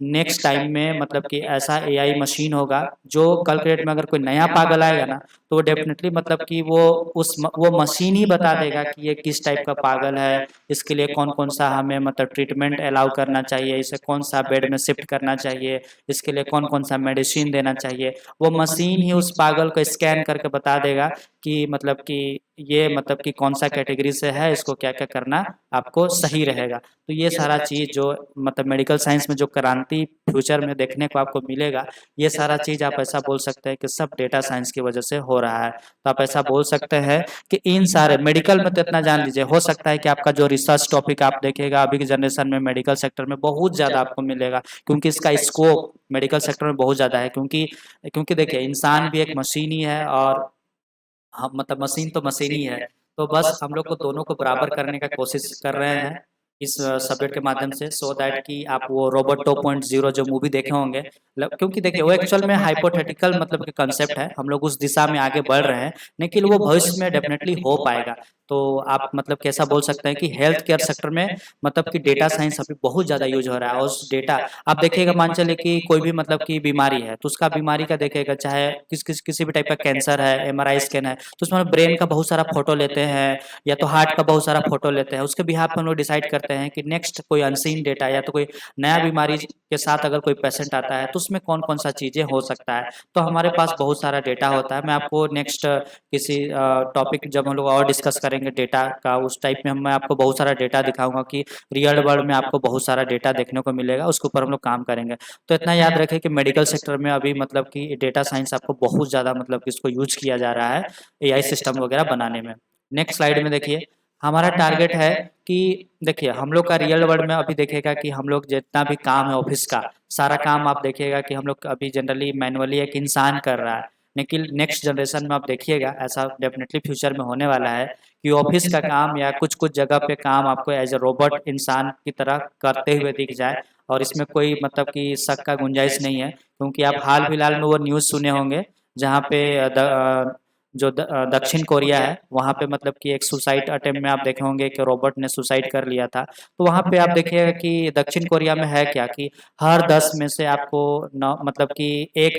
नेक्स्ट टाइम में मतलब कि ऐसा एआई मशीन होगा जो कल के डेट में अगर कोई नया पागल आएगा ना तो वो डेफिनेटली मतलब कि वो मशीन ही बता देगा कि ये किस टाइप का पागल है, इसके लिए कौन कौन सा हमें मतलब ट्रीटमेंट अलाउ करना चाहिए, इसे कौन सा बेड में शिफ्ट करना चाहिए, इसके लिए कौन कौन सा मेडिसिन देना चाहिए। वो मशीन ही उस पागल को स्कैन करके बता देगा कि मतलब कि ये मतलब कि कौन सा कैटेगरी से है, इसको क्या क्या करना आपको सही रहेगा। तो ये सारा चीज़ जो मतलब मेडिकल साइंस में जो क्रांति फ्यूचर में देखने को आपको मिलेगा, ये सारा चीज़ आप ऐसा बोल सकते हैं कि सब डेटा साइंस की वजह से हो रहा है। तो आप ऐसा बोल सकते हैं कि इन सारे मेडिकल में तो इतना जान लीजिए, हो सकता है कि आपका जो रिसर्च टॉपिक आप देखेगा अभी की जनरेशन में मेडिकल सेक्टर में बहुत ज़्यादा आपको मिलेगा, क्योंकि इसका स्कोप मेडिकल सेक्टर में बहुत ज़्यादा है। क्योंकि क्योंकि देखिए इंसान भी एक मशीन ही है और हम मतलब मशीन तो मशीन ही है। तो बस हम लोग को दोनों को बराबर करने का कोशिश कर रहे हैं इस सब्जेक्ट के माध्यम से, सो दैट कि आप वो रोबोट 2.0 जो मूवी देखे होंगे, क्योंकि देखिए वो एक्चुअल में हाइपोथेटिकल मतलब कि कंसेप्ट है, हम लोग उस दिशा में आगे बढ़ रहे हैं, लेकिन वो भविष्य में डेफिनेटली हो पाएगा। तो आप मतलब कैसा बोल सकते हैं कि हेल्थ केयर सेक्टर में मतलब कि डेटा साइंस अभी बहुत ज़्यादा यूज हो रहा है। और उस डेटा आप देखिएगा, मान चले कि कोई भी मतलब कि बीमारी है तो उसका बीमारी का देखिएगा, चाहे किसी भी टाइप का कैंसर है, एमआरआई स्कैन है, तो उसमें ब्रेन का बहुत सारा फोटो लेते हैं या तो हार्ट का बहुत सारा फोटो लेते हैं। उसके बिहाफ पे हम लोग डिसाइड करते हैं कि नेक्स्ट कोई अनसीन डेटा या तो कोई नया बीमारी के साथ अगर कोई पेशेंट आता है तो उसमें कौन कौन सा चीज़ें हो सकता है। तो हमारे पास बहुत सारा डेटा होता है। मैं आपको नेक्स्ट किसी टॉपिक जब हम लोग और डिस्कस करेंगे डेटा का, उस टाइप में मैं आपको बहुत सारा डेटा दिखाऊंगा कि रियल वर्ल्ड में आपको बहुत सारा डेटा देखने को मिलेगा, उसके ऊपर हम लोग काम करेंगे। तो इतना याद रखें कि मेडिकल सेक्टर में अभी मतलब कि डेटा साइंस आपको बहुत ज़्यादा मतलब कि इसको यूज किया जा रहा है एआई सिस्टम वगैरह बनाने में। नेक्स्ट स्लाइड में देखिए, हमारा टारगेट है कि देखिए हम लोग का रियल वर्ल्ड में अभी देखेगा कि हम लोग जितना भी काम है ऑफिस का, सारा काम आप देखिएगा कि हम लोग अभी जनरली मैनुअली एक इंसान कर रहा है। लेकिन नेक्स्ट जनरेशन में आप देखिएगा ऐसा डेफिनेटली फ्यूचर में होने वाला है कि ऑफिस का काम या कुछ कुछ जगह पे काम आपको एज ए रोबोट इंसान की तरह करते हुए दिख जाए। और इसमें कोई मतलब कि शक का गुंजाइश नहीं है, क्योंकि आप हाल फिलहाल में वो न्यूज़ सुने होंगे जहाँ पे दक्षिण कोरिया है, वहाँ पे मतलब कि एक सुसाइड अटेम्प्ट में आप देखे होंगे कि रोबोट ने सुसाइड कर लिया था। तो वहाँ पे आप देखिएगा कि दक्षिण कोरिया में है क्या कि हर 10 में से आपको मतलब कि एक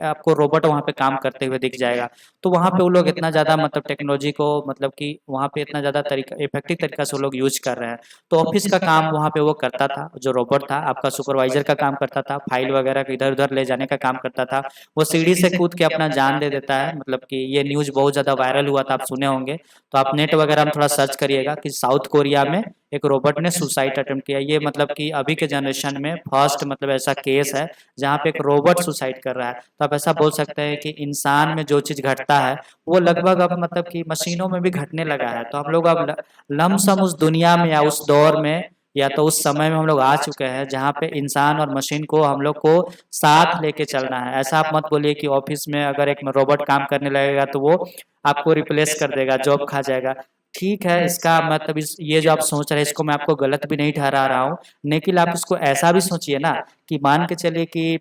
आपको रोबोट वहाँ पे काम करते हुए दिख जाएगा। तो वहाँ पे वो लोग इतना ज़्यादा मतलब टेक्नोलॉजी को मतलब कि वहाँ पे इतना ज़्यादा तरीका इफेक्टिव तरीका से वो लोग यूज कर रहे हैं। तो ऑफिस का काम वहाँ पे वो करता था, जो रोबोट था आपका सुपरवाइजर का काम करता था, फाइल वगैरह इधर उधर ले जाने का काम करता था। वो सीढ़ी से कूद के अपना जान दे देता है। मतलब कि ये न्यूज़ बहुत ज़्यादा वायरल हुआ था, आप सुने होंगे। तो आप नेट वगैरह में थोड़ा सर्च करिएगा कि साउथ कोरिया में एक रोबोट ने सुसाइड अटेम्प्ट किया। ये मतलब कि अभी के जनरेशन में फर्स्ट मतलब ऐसा केस है जहाँ पे एक रोबोट सुसाइड कर रहा है। तो आप ऐसा बोल सकते हैं कि इंसान में जो चीज़ घटता है वो लगभग अब मतलब कि मशीनों में भी घटने लगा है। तो हम लोग अब लमसम उस दुनिया में या उस दौर में या तो उस समय में हम लोग आ चुके हैं जहाँ पे इंसान और मशीन को हम लोग को साथ लेके चलना है। ऐसा आप मत बोलिए कि ऑफिस में अगर एक रोबोट काम करने लगेगा तो वो आपको रिप्लेस कर देगा, जॉब खा जाएगा। ठीक है, इसका मतलब ये जो आप सोच रहे हैं इसको मैं आपको गलत भी नहीं ठहरा रहा हूँ, लेकिन आप इसको ऐसा भी सोचिए ना कि मान के चलिए कि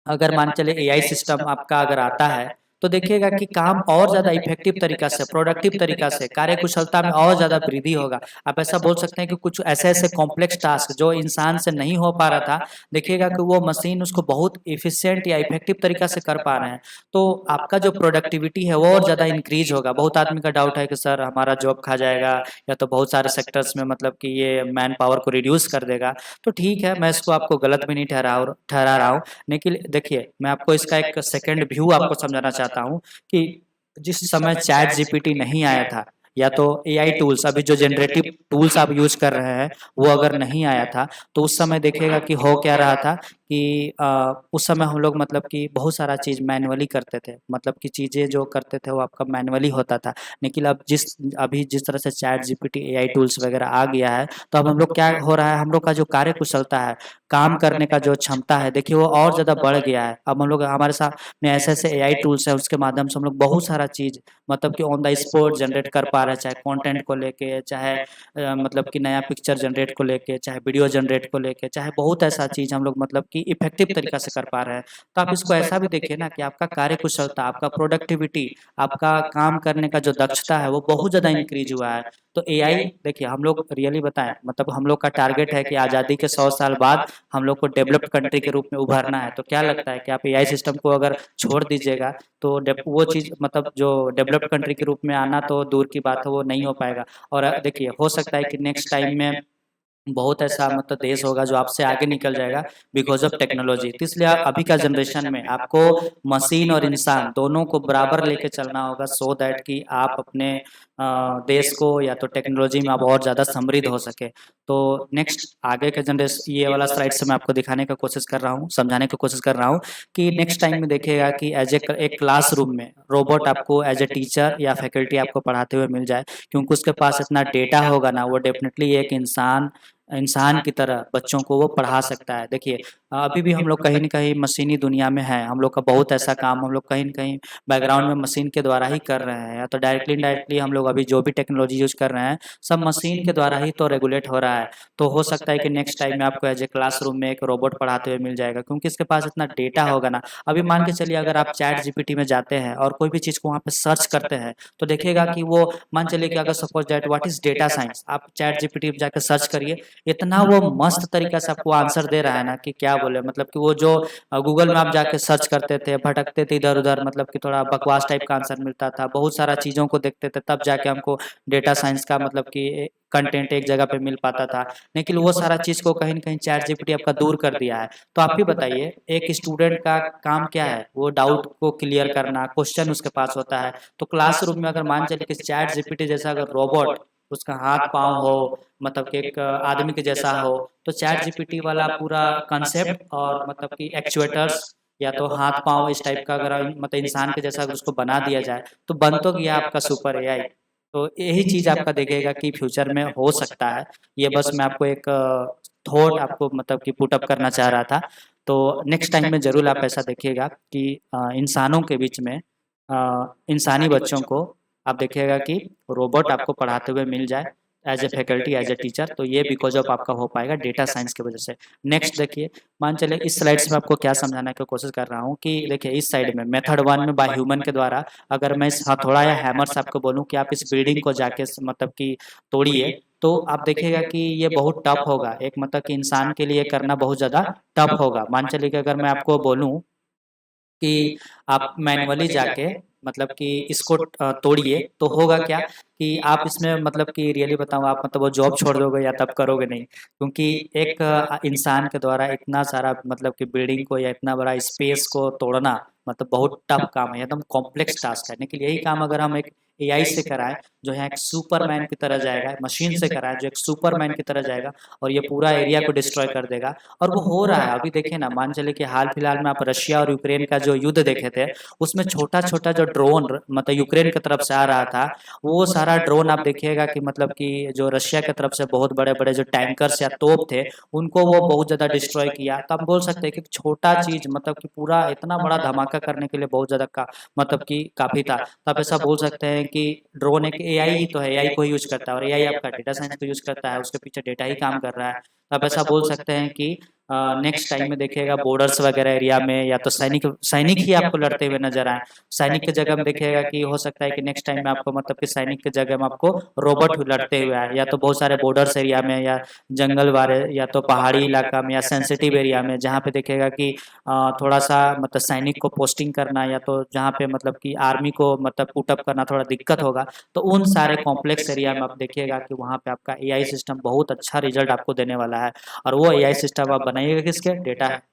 अगर मान चले एआई सिस्टम आपका अगर आता है तो देखिएगा कि काम और ज़्यादा इफेक्टिव तरीका से, प्रोडक्टिव तरीका से, कार्यकुशलता में और ज़्यादा वृद्धि होगा। आप ऐसा बोल सकते हैं कि कुछ ऐसे ऐसे कॉम्प्लेक्स टास्क जो इंसान से नहीं हो पा रहा था, देखिएगा कि वो मशीन उसको बहुत इफिशिएंट या इफेक्टिव तरीका से कर पा रहे हैं। तो आपका जो प्रोडक्टिविटी है वो और ज़्यादा इंक्रीज होगा। बहुत आदमी का डाउट है कि सर हमारा जॉब खा जाएगा या तो बहुत सारे सेक्टर्स में मतलब कि ये मैन पावर को रिड्यूस कर देगा। तो ठीक है, मैं इसको आपको गलत भी नहीं ठहरा रहा हूँ, लेकिन देखिए मैं आपको इसका एक सेकंड व्यू आपको समझाना चाहता हूँ कि जिस समय चैट जीपीटी नहीं आया था या तो एआई टूल्स, अभी जो जनरेटिव टूल्स आप यूज कर रहे हैं वो अगर नहीं आया था, तो उस समय देखिएगा कि हो क्या रहा था कि उस समय हम लोग मतलब कि बहुत सारा चीज़ मैनुअली करते थे। मतलब कि चीज़ें जो करते थे वो आपका मैनुअली होता था। लेकिन अब अभी जिस तरह से चैट जीपीटी एआई टूल्स वगैरह आ गया है, तो अब हम लोग क्या हो रहा है, हम लोग का जो कार्य कुशलता है, काम करने का जो क्षमता है, देखिए वो और ज़्यादा बढ़ गया है। अब हम लोग हमारे साथ में ऐसे ऐसे एआई टूल्स हैं, उसके माध्यम से हम लोग बहुत सारा चीज़ मतलब कि ऑन द स्पॉट जनरेट कर पा रहे हैं, चाहे कंटेंट को लेके, चाहे मतलब कि नया पिक्चर जनरेट को लेके, चाहे वीडियो जनरेट को लेके, चाहे बहुत ऐसा चीज़ हम लोग मतलब कि इफेक्टिव तरीका से कर पा रहे हैं। तो आप इसको ऐसा भी देखिए ना कि आपका कार्य कुशलता, आपका प्रोडक्टिविटी, आपका काम करने का जो दक्षता है वो बहुत ज़्यादा इंक्रीज हुआ है। तो एआई देखिए, हम लोग रियली बताएं, मतलब हम लोग का टारगेट है कि आज़ादी के 100 साल बाद हम लोग को डेवलप्ड कंट्री के रूप में उभरना है। तो क्या लगता है कि आप एआई सिस्टम को अगर छोड़ दीजिएगा तो वो चीज़ मतलब जो डेवलप्ड कंट्री के रूप में आना तो दूर की बात है, वो नहीं हो पाएगा। और देखिए हो सकता है कि नेक्स्ट टाइम में बहुत ऐसा मतलब देश होगा जो आपसे आगे निकल जाएगा बिकॉज ऑफ टेक्नोलॉजी। तो इसलिए अभी का जनरेशन में आपको मशीन और इंसान दोनों को बराबर लेके चलना होगा, सो दैट कि आप अपने देश को या तो टेक्नोलॉजी में आप और ज़्यादा समृद्ध हो सके। तो नेक्स्ट आगे के जनरेशन, ये वाला स्लाइड से मैं आपको दिखाने का कोशिश कर रहा हूँ, समझाने की कोशिश कर रहा हूँ कि नेक्स्ट टाइम में देखिएगा कि एज ए एक क्लासरूम में रोबोट आपको एज ए टीचर या फैकल्टी आपको पढ़ाते हुए मिल जाए, क्योंकि उसके पास इतना डेटा होगा ना, वो डेफिनेटली एक इंसान इंसान की तरह बच्चों को वो पढ़ा सकता है। देखिए अभी भी हम लोग कहीं न कहीं मशीनी दुनिया में हैं, हम लोग का बहुत ऐसा काम हम लोग कहीं न कहीं बैकग्राउंड में मशीन के द्वारा ही कर रहे हैं, या तो डायरेक्टली इनडायरेक्टली हम लोग अभी जो भी टेक्नोलॉजी यूज़ कर रहे हैं, सब मशीन के द्वारा ही तो रेगुलेट हो रहा है। तो हो सकता है कि नेक्स्ट टाइम में आपको एज ए क्लासरूम में एक रोबोट पढ़ाते हुए मिल जाएगा, क्योंकि इसके पास इतना डेटा होगा ना। अभी मान के चलिए अगर आप चैट जीपीटी में जाते हैं और कोई भी चीज़ को वहाँ पे सर्च करते हैं, तो देखिएगा कि वो मान चलिए कि अगर suppose that what is data science, आप चैट जीपीटी पे जाकर सर्च करिए, इतना वो मस्त तरीके से आपको आंसर दे रहा है ना कि क्या बोले। मतलब कि वो जो गूगल में आप जाके सर्च करते थे, भटकते थे इधर उधर, मतलब कि थोड़ा बकवास टाइप का आंसर मिलता था, बहुत सारा चीज़ों को देखते थे, तब जाके हमको डेटा साइंस का मतलब कि कंटेंट एक जगह पे मिल पाता था। लेकिन वो सारा चीज़ को कहीं न कहीं चैट जीपीटी आपका दूर कर दिया है। तो आप ही बताइए, एक स्टूडेंट का काम क्या है? वो डाउट को क्लियर करना, क्वेश्चन उसके पास होता है। तो क्लासरूम में अगर मान चलिए कि चैट जीपीटी जैसा अगर रोबोट, उसका हाथ-पाँव हो, मतलब कि एक आदमी के जैसा हो, तो चैट जीपीटी वाला पूरा कंसेप्ट और मतलब कि एक्चुएटर्स या तो हाथ-पाँव इस टाइप का अगर मतलब इंसान के जैसा अगर उसको बना दिया जाए, तो बन तो गया आपका सुपर एआई। तो यही चीज़ आपका देखिएगा कि फ्यूचर में हो सकता है। ये बस मैं आपको एक थॉट आपको मतलब कि पुट अप करना चाह रहा था। तो नेक्स्ट टाइम में ज़रूर आप ऐसा देखिएगा कि इंसानों के बीच में इंसानी बच्चों को आप देखिएगा कि रोबोट आपको पढ़ाते हुए मिल जाए as a faculty, as a teacher. तो ये बिकॉज ऑफ आपका हो पाएगा डेटा साइंस की वजह से। नेक्स्ट देखिए, मान चलिए इस स्लाइड्स में आपको क्या समझाने की कोशिश कर रहा हूँ कि देखिए इस साइड में मेथड 1 में बाय ह्यूमन के द्वारा अगर मैं इस हथौड़ा या हैमर से आपको बोलूँ कि आप इस बिल्डिंग को जाके मतलब कि तोड़िए, तो आप देखिएगा कि ये बहुत टफ होगा। एक मतलब कि इंसान के लिए करना बहुत ज़्यादा टफ होगा। मान चलिए कि अगर मैं आपको बोलूँ कि आप मैनुअली जाके मतलब कि इसको तोड़िए, तो होगा क्या कि आप इसमें मतलब कि रियली बताऊँ, आप मतलब वो जॉब छोड़ दोगे या तब करोगे नहीं, क्योंकि एक इंसान के द्वारा इतना सारा मतलब कि बिल्डिंग को या इतना बड़ा स्पेस को तोड़ना मतलब बहुत टफ काम है, एकदम कॉम्प्लेक्स टास्क है। लेकिन यही काम अगर हम एक एआई से कराएं, जो है एक सुपरमैन की तरह जाएगा, मशीन से कराएं जो एक सुपरमैन की तरह जाएगा और ये पूरा एरिया को डिस्ट्रॉय कर देगा। और वो हो रहा है अभी। देखिए ना, मान चलिए कि हाल फिलहाल में आप रशिया और यूक्रेन का जो युद्ध देखे थे, उसमें छोटा छोटा जो ड्रोन मतलब यूक्रेन की तरफ से आ रहा था, वो सारा ड्रोन आप देखिएगा कि मतलब कि जो रशिया की तरफ से बहुत बड़े बड़े जो टैंकर्स या तोप थे, उनको वो बहुत ज़्यादा डिस्ट्रॉय किया। तो आप बोल सकते हैं कि छोटा चीज़ मतलब कि पूरा इतना बड़ा धमाका करने के लिए बहुत ज़्यादा मतलब कि काफ़ी था। तो आप ऐसा बोल सकते हैं कि ड्रोन एक एआई ही तो है, एआई को ही यूज़ करता है, और एआई आपका डेटा साइंस को यूज़ करता है, उसके पीछे डेटा ही काम कर रहा है। तो आप ऐसा बोल सकते हैं कि नेक्स्ट टाइम में देखिएगा बॉर्डर्स वगैरह एरिया में या तो सैनिक सैनिक ही आपको लड़ते हुए नजर आए। सैनिक की जगह में देखिएगा कि हो सकता है कि नेक्स्ट टाइम में आपको मतलब कि सैनिक की जगह में आपको रोबोट लड़ते हुए आए, या तो बहुत सारे बॉर्डर्स एरिया में या जंगल वाले या तो पहाड़ी इलाका में या सेंसिटिव एरिया में, जहाँ पे देखिएगा कि थोड़ा सा मतलब सैनिक को पोस्टिंग करना या तो जहाँ पे मतलब कि आर्मी को मतलब पुटअप करना थोड़ा दिक्कत होगा। तो उन सारे कॉम्प्लेक्स एरिया में आप देखिएगा कि वहाँ पे आपका एआई सिस्टम बहुत अच्छा रिजल्ट आपको देने वाला है। और वो एआई सिस्टम आप बनाइएगा किसके,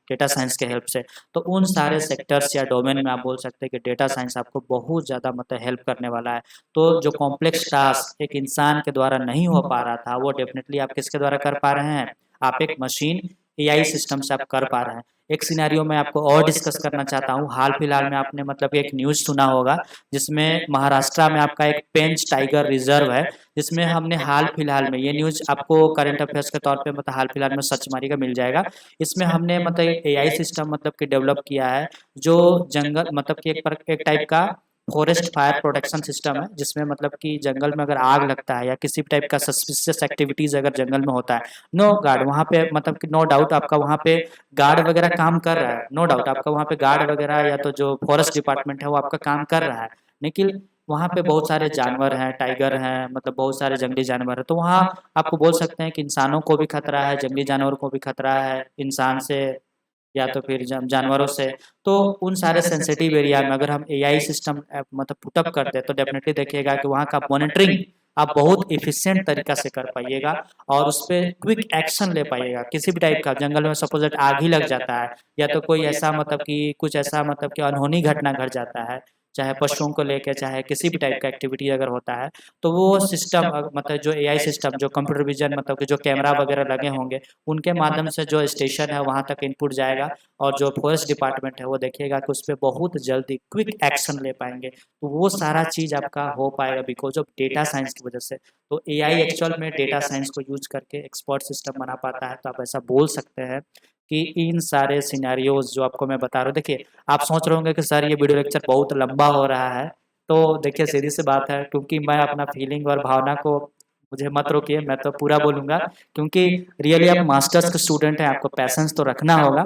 डेटा साइंस के हेल्प से। तो उन सारे सेक्टर्स या डोमेन में आप बोल सकते हैं कि डेटा साइंस आपको बहुत ज़्यादा मतलब हेल्प करने वाला है। तो जो कॉम्प्लेक्स टास्क एक इंसान के द्वारा नहीं हो पा रहा था, वो डेफिनेटली आप किसके द्वारा कर पा रहे हैं, आप एक मशीन एआई सिस्टम से आप कर पा रहे हैं। एक सिनेरियो में आपको और डिस्कस करना चाहता हूँ। हाल फिलहाल में आपने मतलब एक न्यूज़ सुना होगा, जिसमें महाराष्ट्र में आपका एक पेंच टाइगर रिजर्व है, जिसमें हमने हाल फिलहाल में, ये न्यूज़ आपको करंट अफेयर्स के तौर पे मतलब हाल फिलहाल में सर्च मारिएगा मिल जाएगा। इसमें हमने मतलब एआई सिस्टम मतलब कि डेवलप किया है, जो जंगल मतलब कि एक टाइप का फॉरेस्ट फायर प्रोटेक्शन सिस्टम है, जिसमें मतलब कि जंगल में अगर आग लगता है या किसी भी टाइप का सस्पिशियस एक्टिविटीज अगर जंगल में होता है, नो गार्ड वहाँ पे मतलब कि नो डाउट आपका वहाँ पे गार्ड वगैरह काम कर रहा है, नो डाउट आपका वहाँ पे गार्ड वगैरह या तो जो फॉरेस्ट डिपार्टमेंट है वो आपका काम कर रहा है। लेकिन वहाँ पे बहुत सारे जानवर हैं, टाइगर हैं, मतलब बहुत सारे जंगली जानवर हैं। तो वहाँ आपको बोल सकते हैं कि इंसानों को भी खतरा है, जंगली जानवरों को भी खतरा है, इंसान से या तो फिर जानवरों से। तो उन सारे सेंसिटिव एरिया में अगर हम एआई सिस्टम मतलब पुटअप करते हैं, तो डेफिनेटली देखिएगा कि वहाँ का मॉनिटरिंग आप बहुत इफिशिएंट तरीका से कर पाइएगा और उस पर क्विक एक्शन ले पाइएगा। किसी भी टाइप का जंगल में सपोज आग ही लग जाता है या तो कोई ऐसा मतलब कि कुछ ऐसा मतलब कि अनहोनी घटना घट जाता है, चाहे पशुओं को लेकर चाहे किसी भी टाइप का एक्टिविटी अगर होता है, तो वो सिस्टम मतलब जो एआई सिस्टम जो कंप्यूटर विजन मतलब कि जो कैमरा वगैरह लगे होंगे उनके माध्यम से जो स्टेशन है वहाँ तक इनपुट जाएगा और जो फॉरेस्ट डिपार्टमेंट है वो देखिएगा कि उस पर बहुत जल्दी क्विक एक्शन ले पाएंगे। तो वो सारा चीज़ आपका हो पाएगा बिकॉज ऑफ डेटा साइंस की वजह से। तो एआई एक्चुअल में डेटा साइंस को यूज करके एक्सपर्ट सिस्टम बना पाता है। तो आप ऐसा बोल सकते हैं कि इन सारे सिनेरियोज जो आपको मैं बता रहा हूँ, देखिए आप सोच रहे होंगे कि सर ये वीडियो लेक्चर बहुत लंबा हो रहा है, तो देखिए सीधी सी बात है, क्योंकि मैं अपना फीलिंग और भावना को मुझे मत रोकिए, मैं तो पूरा बोलूंगा क्योंकि रियली आप मास्टर्स के स्टूडेंट हैं, आपको पैसेंस तो रखना होगा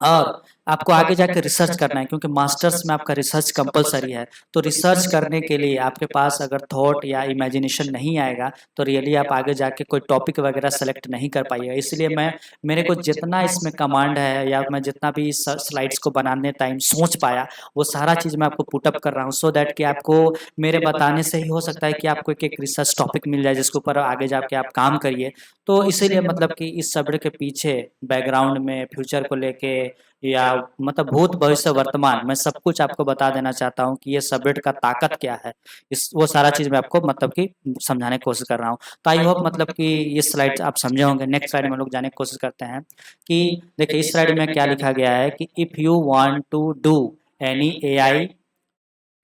और आपको आगे जाकर रिसर्च करना है क्योंकि मास्टर्स में आपका रिसर्च कंपलसरी है। तो रिसर्च करने के लिए आपके पास अगर थॉट या इमेजिनेशन नहीं आएगा तो रियली आप आगे जाके कोई टॉपिक वगैरह सेलेक्ट नहीं कर पाइएगा। इसलिए मैं मेरे को जितना इसमें कमांड है या मैं जितना भी स्लाइड्स को बनाने टाइम सोच पाया वो सारा चीज़ मैं आपको पुटअप कर रहा हूँ सो दैट कि आपको मेरे बताने से ही हो सकता है कि आपको एक रिसर्च टॉपिक मिल जाए जिसके ऊपर आगे जाके आप काम करिए। तो इसीलिए मतलब कि इस सब्र के पीछे बैकग्राउंड में फ्यूचर को लेके या मतलब भूत भविष्य वर्तमान मैं सब कुछ आपको बता देना चाहता हूँ कि ये सब्जेक्ट का ताकत क्या है। इस वो सारा चीज़ मैं आपको मतलब कि समझाने की कोशिश कर रहा हूँ। तो आई होप मतलब कि ये स्लाइड आप समझे होंगे। नेक्स्ट स्लाइड में हम लोग जाने की कोशिश करते हैं कि देखिए इस स्लाइड में क्या लिखा गया है कि if you want to do any AI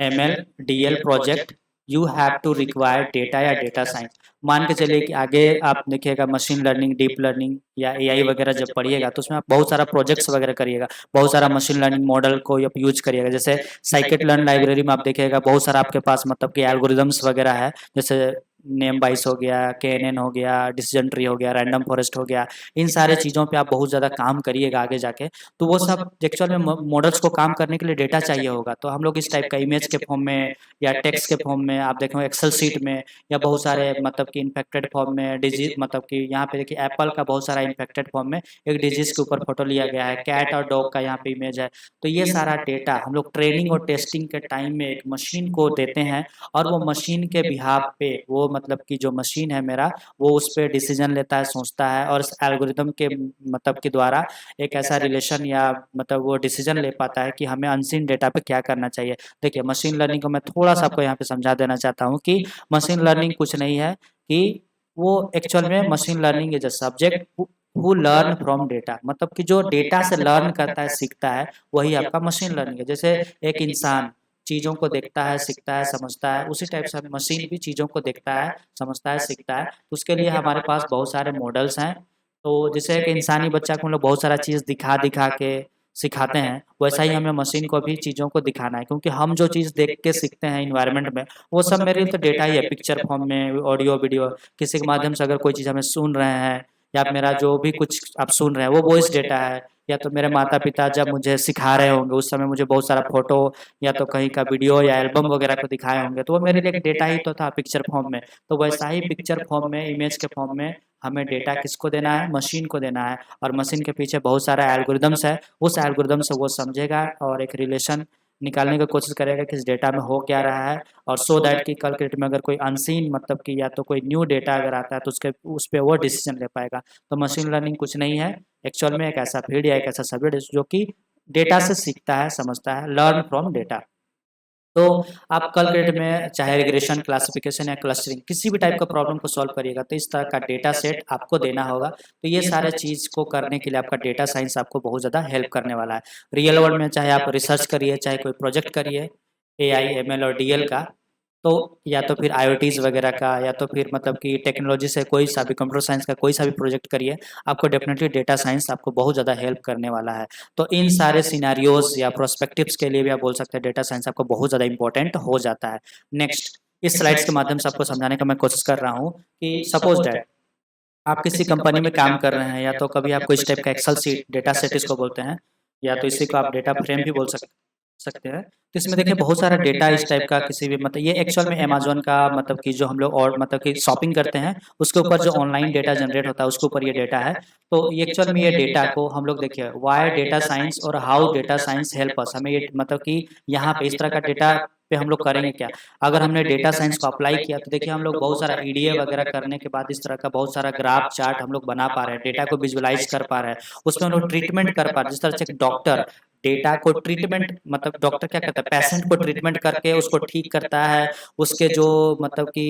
ML DL project you have to require data या डेटा साइंस। मान के चलिए कि आगे आप देखिएगा मशीन लर्निंग डीप लर्निंग या एआई वगैरह जब पढ़िएगा तो उसमें आप बहुत सारा प्रोजेक्ट्स वगैरह करिएगा, बहुत सारा मशीन लर्निंग मॉडल को आप यूज करिएगा। जैसे साइकिट लर्न लाइब्रेरी में आप देखिएगा बहुत सारा आपके पास मतलब कि एल्गोरिदम्स वगैरह है, जैसे नेम बाइस हो गया, केएनएन हो गया, डिसीजन ट्री हो गया, रैंडम फॉरेस्ट हो गया। इन सारे चीज़ों पे आप बहुत ज़्यादा काम करिएगा आगे जाके। तो वो सब एक्चुअल में मॉडल्स को काम करने के लिए डेटा चाहिए होगा। तो हम लोग इस टाइप का इमेज के फॉर्म में या टेक्स्ट के फॉर्म में आप देखेंगे एक्सेल सीट में या बहुत सारे मतलब कि इन्फेक्टेड फॉर्म में डिजीज मतलब कि यहाँ पे देखिए एप्पल का बहुत सारा इन्फेक्टेड फॉर्म में एक डिजीज के ऊपर फोटो लिया गया है, कैट और डॉग का यहाँ पे इमेज है। तो ये सारा डेटा हम लोग ट्रेनिंग और टेस्टिंग के टाइम में एक मशीन को देते हैं और वो मशीन के बिहाफ पे वो मतलब कि जो मशीन है मेरा वो उस पर डिसीजन लेता है, सोचता है और इस एल्गोरिदम के मतलब के द्वारा एक ऐसा रिलेशन या मतलब वो डिसीजन ले पाता है कि हमें अनसीन डेटा पे क्या करना चाहिए। देखिए मशीन लर्निंग को मैं थोड़ा सा आपको यहाँ पे समझा देना चाहता हूँ कि मशीन लर्निंग कुछ नहीं है कि वो एक्चुअल में machine learning is a subject who learn from data, मतलब कि जो डेटा से लर्न करता है सीखता है वही आपका मशीन लर्निंग है। जैसे एक इंसान चीज़ों को देखता है सीखता है समझता है, उसी टाइप से मशीन भी चीज़ों को देखता है समझता है सीखता है। तो उसके लिए हमारे पास बहुत सारे मॉडल्स हैं। तो जैसे एक इंसानी बच्चा को हम लोग बहुत सारा चीज़ दिखा दिखा के सिखाते हैं, वैसा ही हमें मशीन को भी चीज़ों को दिखाना है क्योंकि हम जो चीज़ देख के सीखते हैं इन्वायरमेंट में वो सब मेरे लिए तो डेटा ही है, पिक्चर फॉर्म में, ऑडियो वीडियो, किसी के माध्यम से अगर कोई चीज़ हमें सुन रहे हैं या मेरा जो भी कुछ आप सुन रहे हैं वो वॉइस डेटा है, या तो मेरे माता पिता जब मुझे सिखा रहे होंगे उस समय मुझे बहुत सारा फोटो या तो कहीं का वीडियो या एल्बम वगैरह को दिखाए होंगे तो वो मेरे लिए एक डेटा ही तो था पिक्चर फॉर्म में। तो वैसा ही पिक्चर फॉर्म में इमेज के फॉर्म में हमें डेटा किसको देना है, मशीन को देना है। और मशीन के पीछे बहुत सारा एल्गोरिदम्स है, उस एल्गोरिदम से वो समझेगा और एक रिलेशन निकालने की कोशिश करेगा कि इस डेटा में हो क्या रहा है और सो दैट कि कल के डेट में अगर कोई अनसीन मतलब कि या तो कोई न्यू डेटा अगर आता है तो उसके उस पर वो डिसीजन ले पाएगा। तो मशीन लर्निंग कुछ नहीं है, एक्चुअल में एक ऐसा फील्ड या एक ऐसा सब्जेक्ट जो कि डेटा से सीखता है समझता है, लर्न फ्रॉम डेटा। तो आप कल के डेट में चाहे रिग्रेशन क्लासिफिकेशन या क्लस्टरिंग किसी भी टाइप का प्रॉब्लम को सॉल्व करिएगा तो इस तरह का डेटा सेट आपको देना होगा। तो ये सारे चीज़ को करने के लिए आपका डेटा साइंस आपको बहुत ज़्यादा हेल्प करने वाला है। रियल वर्ल्ड में चाहे आप रिसर्च करिए चाहे कोई प्रोजेक्ट करिए एआई एमएल और डीएल का, तो या तो फिर आईओटीज़ वगैरह का या तो फिर मतलब कि टेक्नोलॉजी से कोई सा भी कंप्यूटर साइंस का कोई सा भी प्रोजेक्ट करिए, आपको डेफिनेटली डेटा साइंस आपको बहुत ज़्यादा हेल्प करने वाला है। तो इन सारे सिनेरियोज या प्रोस्पेक्टिव्स के लिए भी आप बोल सकते हैं डेटा साइंस आपको बहुत ज़्यादा इंपॉर्टेंट हो जाता है। नेक्स्ट इस स्लाइड्स के माध्यम से आपको समझाने का मैं कोशिश कर रहा हूँ कि सपोज डैट आप किसी कंपनी में काम कर रहे हैं या तो कभी आपको इस टाइप का एक्सेल सीट डेटा सेट इसको बोलते हैं या तो इसी को आप डेटा फ्रेम भी बोल सकते हैं। तो इसमें देखिए बहुत सारा डेटा इस टाइप का किसी भी मतलब ये एक्चुअल में अमेजोन का मतलब कि जो हम लोग और मतलब कि शॉपिंग करते हैं उसके ऊपर जो ऑनलाइन डेटा जनरेट होता है उसके ऊपर ये डेटा है। तो ये एक्चुअल में ये डेटा को हम लोग देखिए वाई डेटा साइंस और how data science help us, हमें ये मतलब कि यहाँ पे इस तरह का डेटा पे हम लोग करेंगे क्या। अगर हमने डेटा साइंस को अप्लाई किया तो देखिए हम लोग बहुत सारा ईडीए वगैरह करने के बाद इस तरह का बहुत सारा ग्राफ चार्ट हम लोग बना पा रहे हैं, डेटा को विजुअलाइज कर पा रहे हैं, उसमें हम लोग ट्रीटमेंट कर पा रहे हैं। जिस तरह से डॉक्टर डेटा को ट्रीटमेंट मतलब डॉक्टर क्या करता है, पेशेंट को ट्रीटमेंट करके उसको ठीक करता है, उसके जो मतलब कि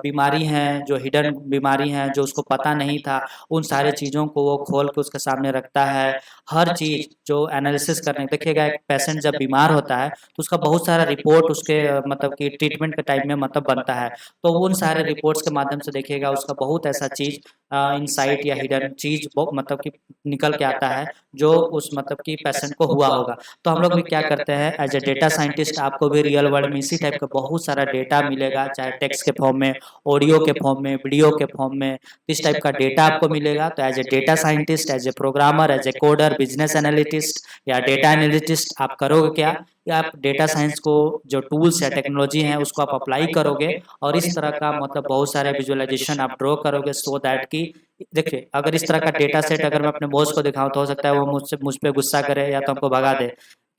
बीमारी हैं, जो हिडन बीमारी हैं जो उसको पता नहीं था, उन सारे चीज़ों को वो खोल के उसके सामने रखता है। हर चीज़ जो एनालिसिस करने देखिएगा, एक पेशेंट जब बीमार होता है तो उसका बहुत सारा रिपोर्ट उसके मतलब कि ट्रीटमेंट के टाइम में मतलब बनता है, तो उन सारे रिपोर्ट्स के माध्यम से देखिएगा उसका बहुत ऐसा चीज़ इंसाइट या हिडन चीज़ मतलब कि निकल के आता है जो उस मतलब कि पेशेंट को हुआ होगा। तो हम लोग भी क्या करते हैं एज ए डेटा साइंटिस्ट, आपको भी रियल वर्ल्ड में इसी टाइप का बहुत सारा डेटा मिलेगा, चाहे टेक्स्ट के फॉर्म में, ऑडियो के फॉर्म में, वीडियो के फॉर्म में, इस टाइप का डेटा आपको मिलेगा। तो as a data scientist, as a programmer, as a coder, business analyst या डेटा एनालिटिस्ट आप करोगे क्या, या आप डेटा साइंस को जो टूल्स या टेक्नोलॉजी हैं उसको आप अप्लाई करोगे और इस तरह का मतलब बहुत सारे विजुअलाइजेशन आप ड्रॉ करोगे, सो दैट कि देखिए अगर इस तरह का डेटा सेट अगर मैं अपने बॉस को दिखाऊं तो हो सकता है वो मुझ पे गुस्सा करे या तो हमको भगा दे,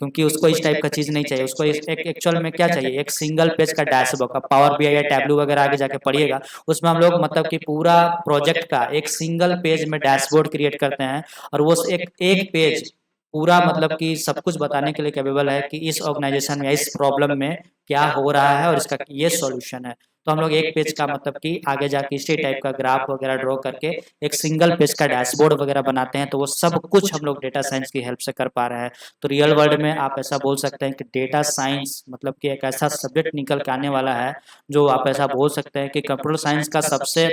क्योंकि उसको इस टाइप का चीज़ नहीं चाहिए। उसको एक एक्चुअल में क्या चाहिए, एक सिंगल पेज का डैशबोर्ड का, पावर बीआई या टैब्लू वगैरह आगे जाके पढ़िएगा, उसमें हम लोग मतलब कि पूरा प्रोजेक्ट का एक सिंगल पेज में डैशबोर्ड क्रिएट करते हैं और वो एक पेज पूरा मतलब कि सब कुछ बताने के लिए कैपेबल है कि इस ऑर्गेनाइजेशन में इस प्रॉब्लम में क्या हो रहा है और इसका ये सॉल्यूशन है। तो हम लोग एक पेज का मतलब कि आगे जाके इसी टाइप का ग्राफ वगैरह ड्रॉ करके एक सिंगल पेज का डैशबोर्ड वगैरह बनाते हैं, तो वो सब कुछ हम लोग डेटा साइंस की हेल्प से कर पा रहे हैं। तो रियल वर्ल्ड में आप ऐसा बोल सकते हैं कि डेटा साइंस मतलब कि एक ऐसा सब्जेक्ट निकल के आने वाला है जो आप ऐसा बोल सकते हैं कि कंप्यूटर साइंस का सबसे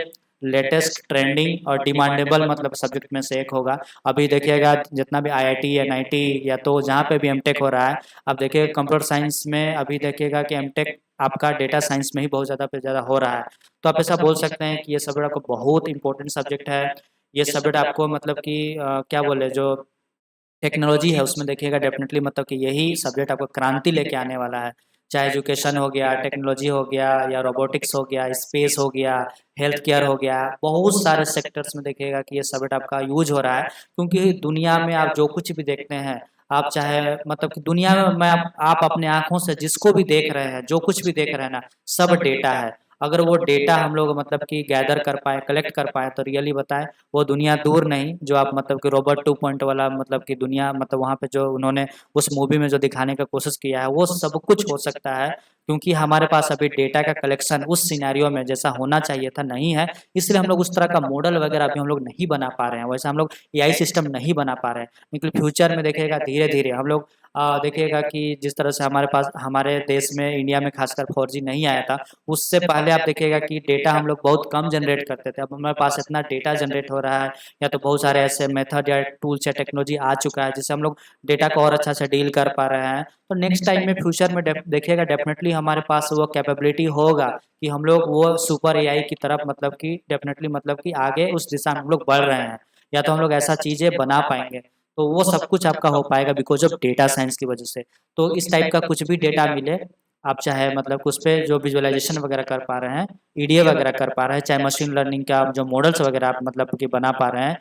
लेटेस्ट ट्रेंडिंग और डिमांडेबल मतलब सब्जेक्ट में से एक होगा। अभी देखिएगा जितना भी आईआईटी एनआईटी या तो जहाँ पे भी एमटेक हो रहा है, अब देखिए कंप्यूटर साइंस में अभी देखिएगा कि एमटेक आपका डेटा साइंस में ही बहुत ज़्यादा पे ज़्यादा हो रहा है। तो आप ऐसा बोल सकते हैं कि ये सब्जेक्ट आपको बहुत इंपॉर्टेंट सब्जेक्ट है। ये सब्जेक्ट आपको मतलब कि क्या बोले जो टेक्नोलॉजी है उसमें देखिएगा डेफिनेटली मतलब कि यही सब्जेक्ट आपको क्रांति लेके आने वाला है। चाहे एजुकेशन हो गया, टेक्नोलॉजी हो गया, या रोबोटिक्स हो गया, स्पेस हो गया, हेल्थ केयर हो गया, बहुत सारे सेक्टर्स में देखिएगा कि ये सब्जेक्ट आपका यूज हो रहा है। क्योंकि दुनिया में आप जो कुछ भी देखते हैं, आप चाहे मतलब कि दुनिया में आप अपने आंखों से जिसको भी देख रहे हैं, जो कुछ भी देख रहे हैं ना, सब डेटा है। अगर वो डेटा हम लोग मतलब कि गैदर कर पाए, कलेक्ट कर पाए, तो रियली बताएं वो दुनिया दूर नहीं जो आप मतलब कि रोबोट 2 वाला मतलब कि दुनिया मतलब वहाँ पे जो उन्होंने उस मूवी में जो दिखाने का कोशिश किया है वो सब कुछ हो सकता है। क्योंकि हमारे पास अभी डेटा का कलेक्शन उस सिनेरियो में जैसा होना चाहिए था नहीं है, इसलिए हम लोग उस तरह का मॉडल वगैरह अभी हम लोग नहीं बना पा रहे हैं, वैसे हम लोग एआई सिस्टम नहीं बना पा रहे हैं। लेकिन फ्यूचर में देखिएगा धीरे धीरे हम लोग देखिएगा कि जिस तरह से हमारे पास हमारे देश में इंडिया में खासकर 4G नहीं आया था, उससे पहले आप देखिएगा कि डेटा हम लोग बहुत कम जनरेट करते थे। अब हमारे पास इतना डेटा जनरेट हो रहा है, या तो बहुत सारे ऐसे मेथड या टूल्स या टेक्नोलॉजी आ चुका है जिससे हम लोग डेटा को और अच्छा से डील कर पा रहे हैं। तो नेक्स्ट टाइम में फ्यूचर में देखिएगा डेफिनेटली हमारे पास वो कैपेबिलिटी होगा कि हम लोग वो सुपर एआई की तरफ मतलब कि डेफिनेटली मतलब कि आगे उस दिशा में हम लोग बढ़ रहे हैं, या तो हम लोग ऐसा चीज़ें बना पाएंगे। तो वो सब कुछ आपका हो पाएगा बिकॉज ऑफ डेटा साइंस की वजह से। तो इस टाइप का कुछ भी डेटा मिले, आप चाहे मतलब उस पर जो विजुअलाइजेशन वगैरह कर पा रहे हैं, ईडीए वगैरह कर पा रहे हैं, चाहे मशीन लर्निंग का जो मॉडल्स वगैरह आप मतलब कि बना पा रहे हैं,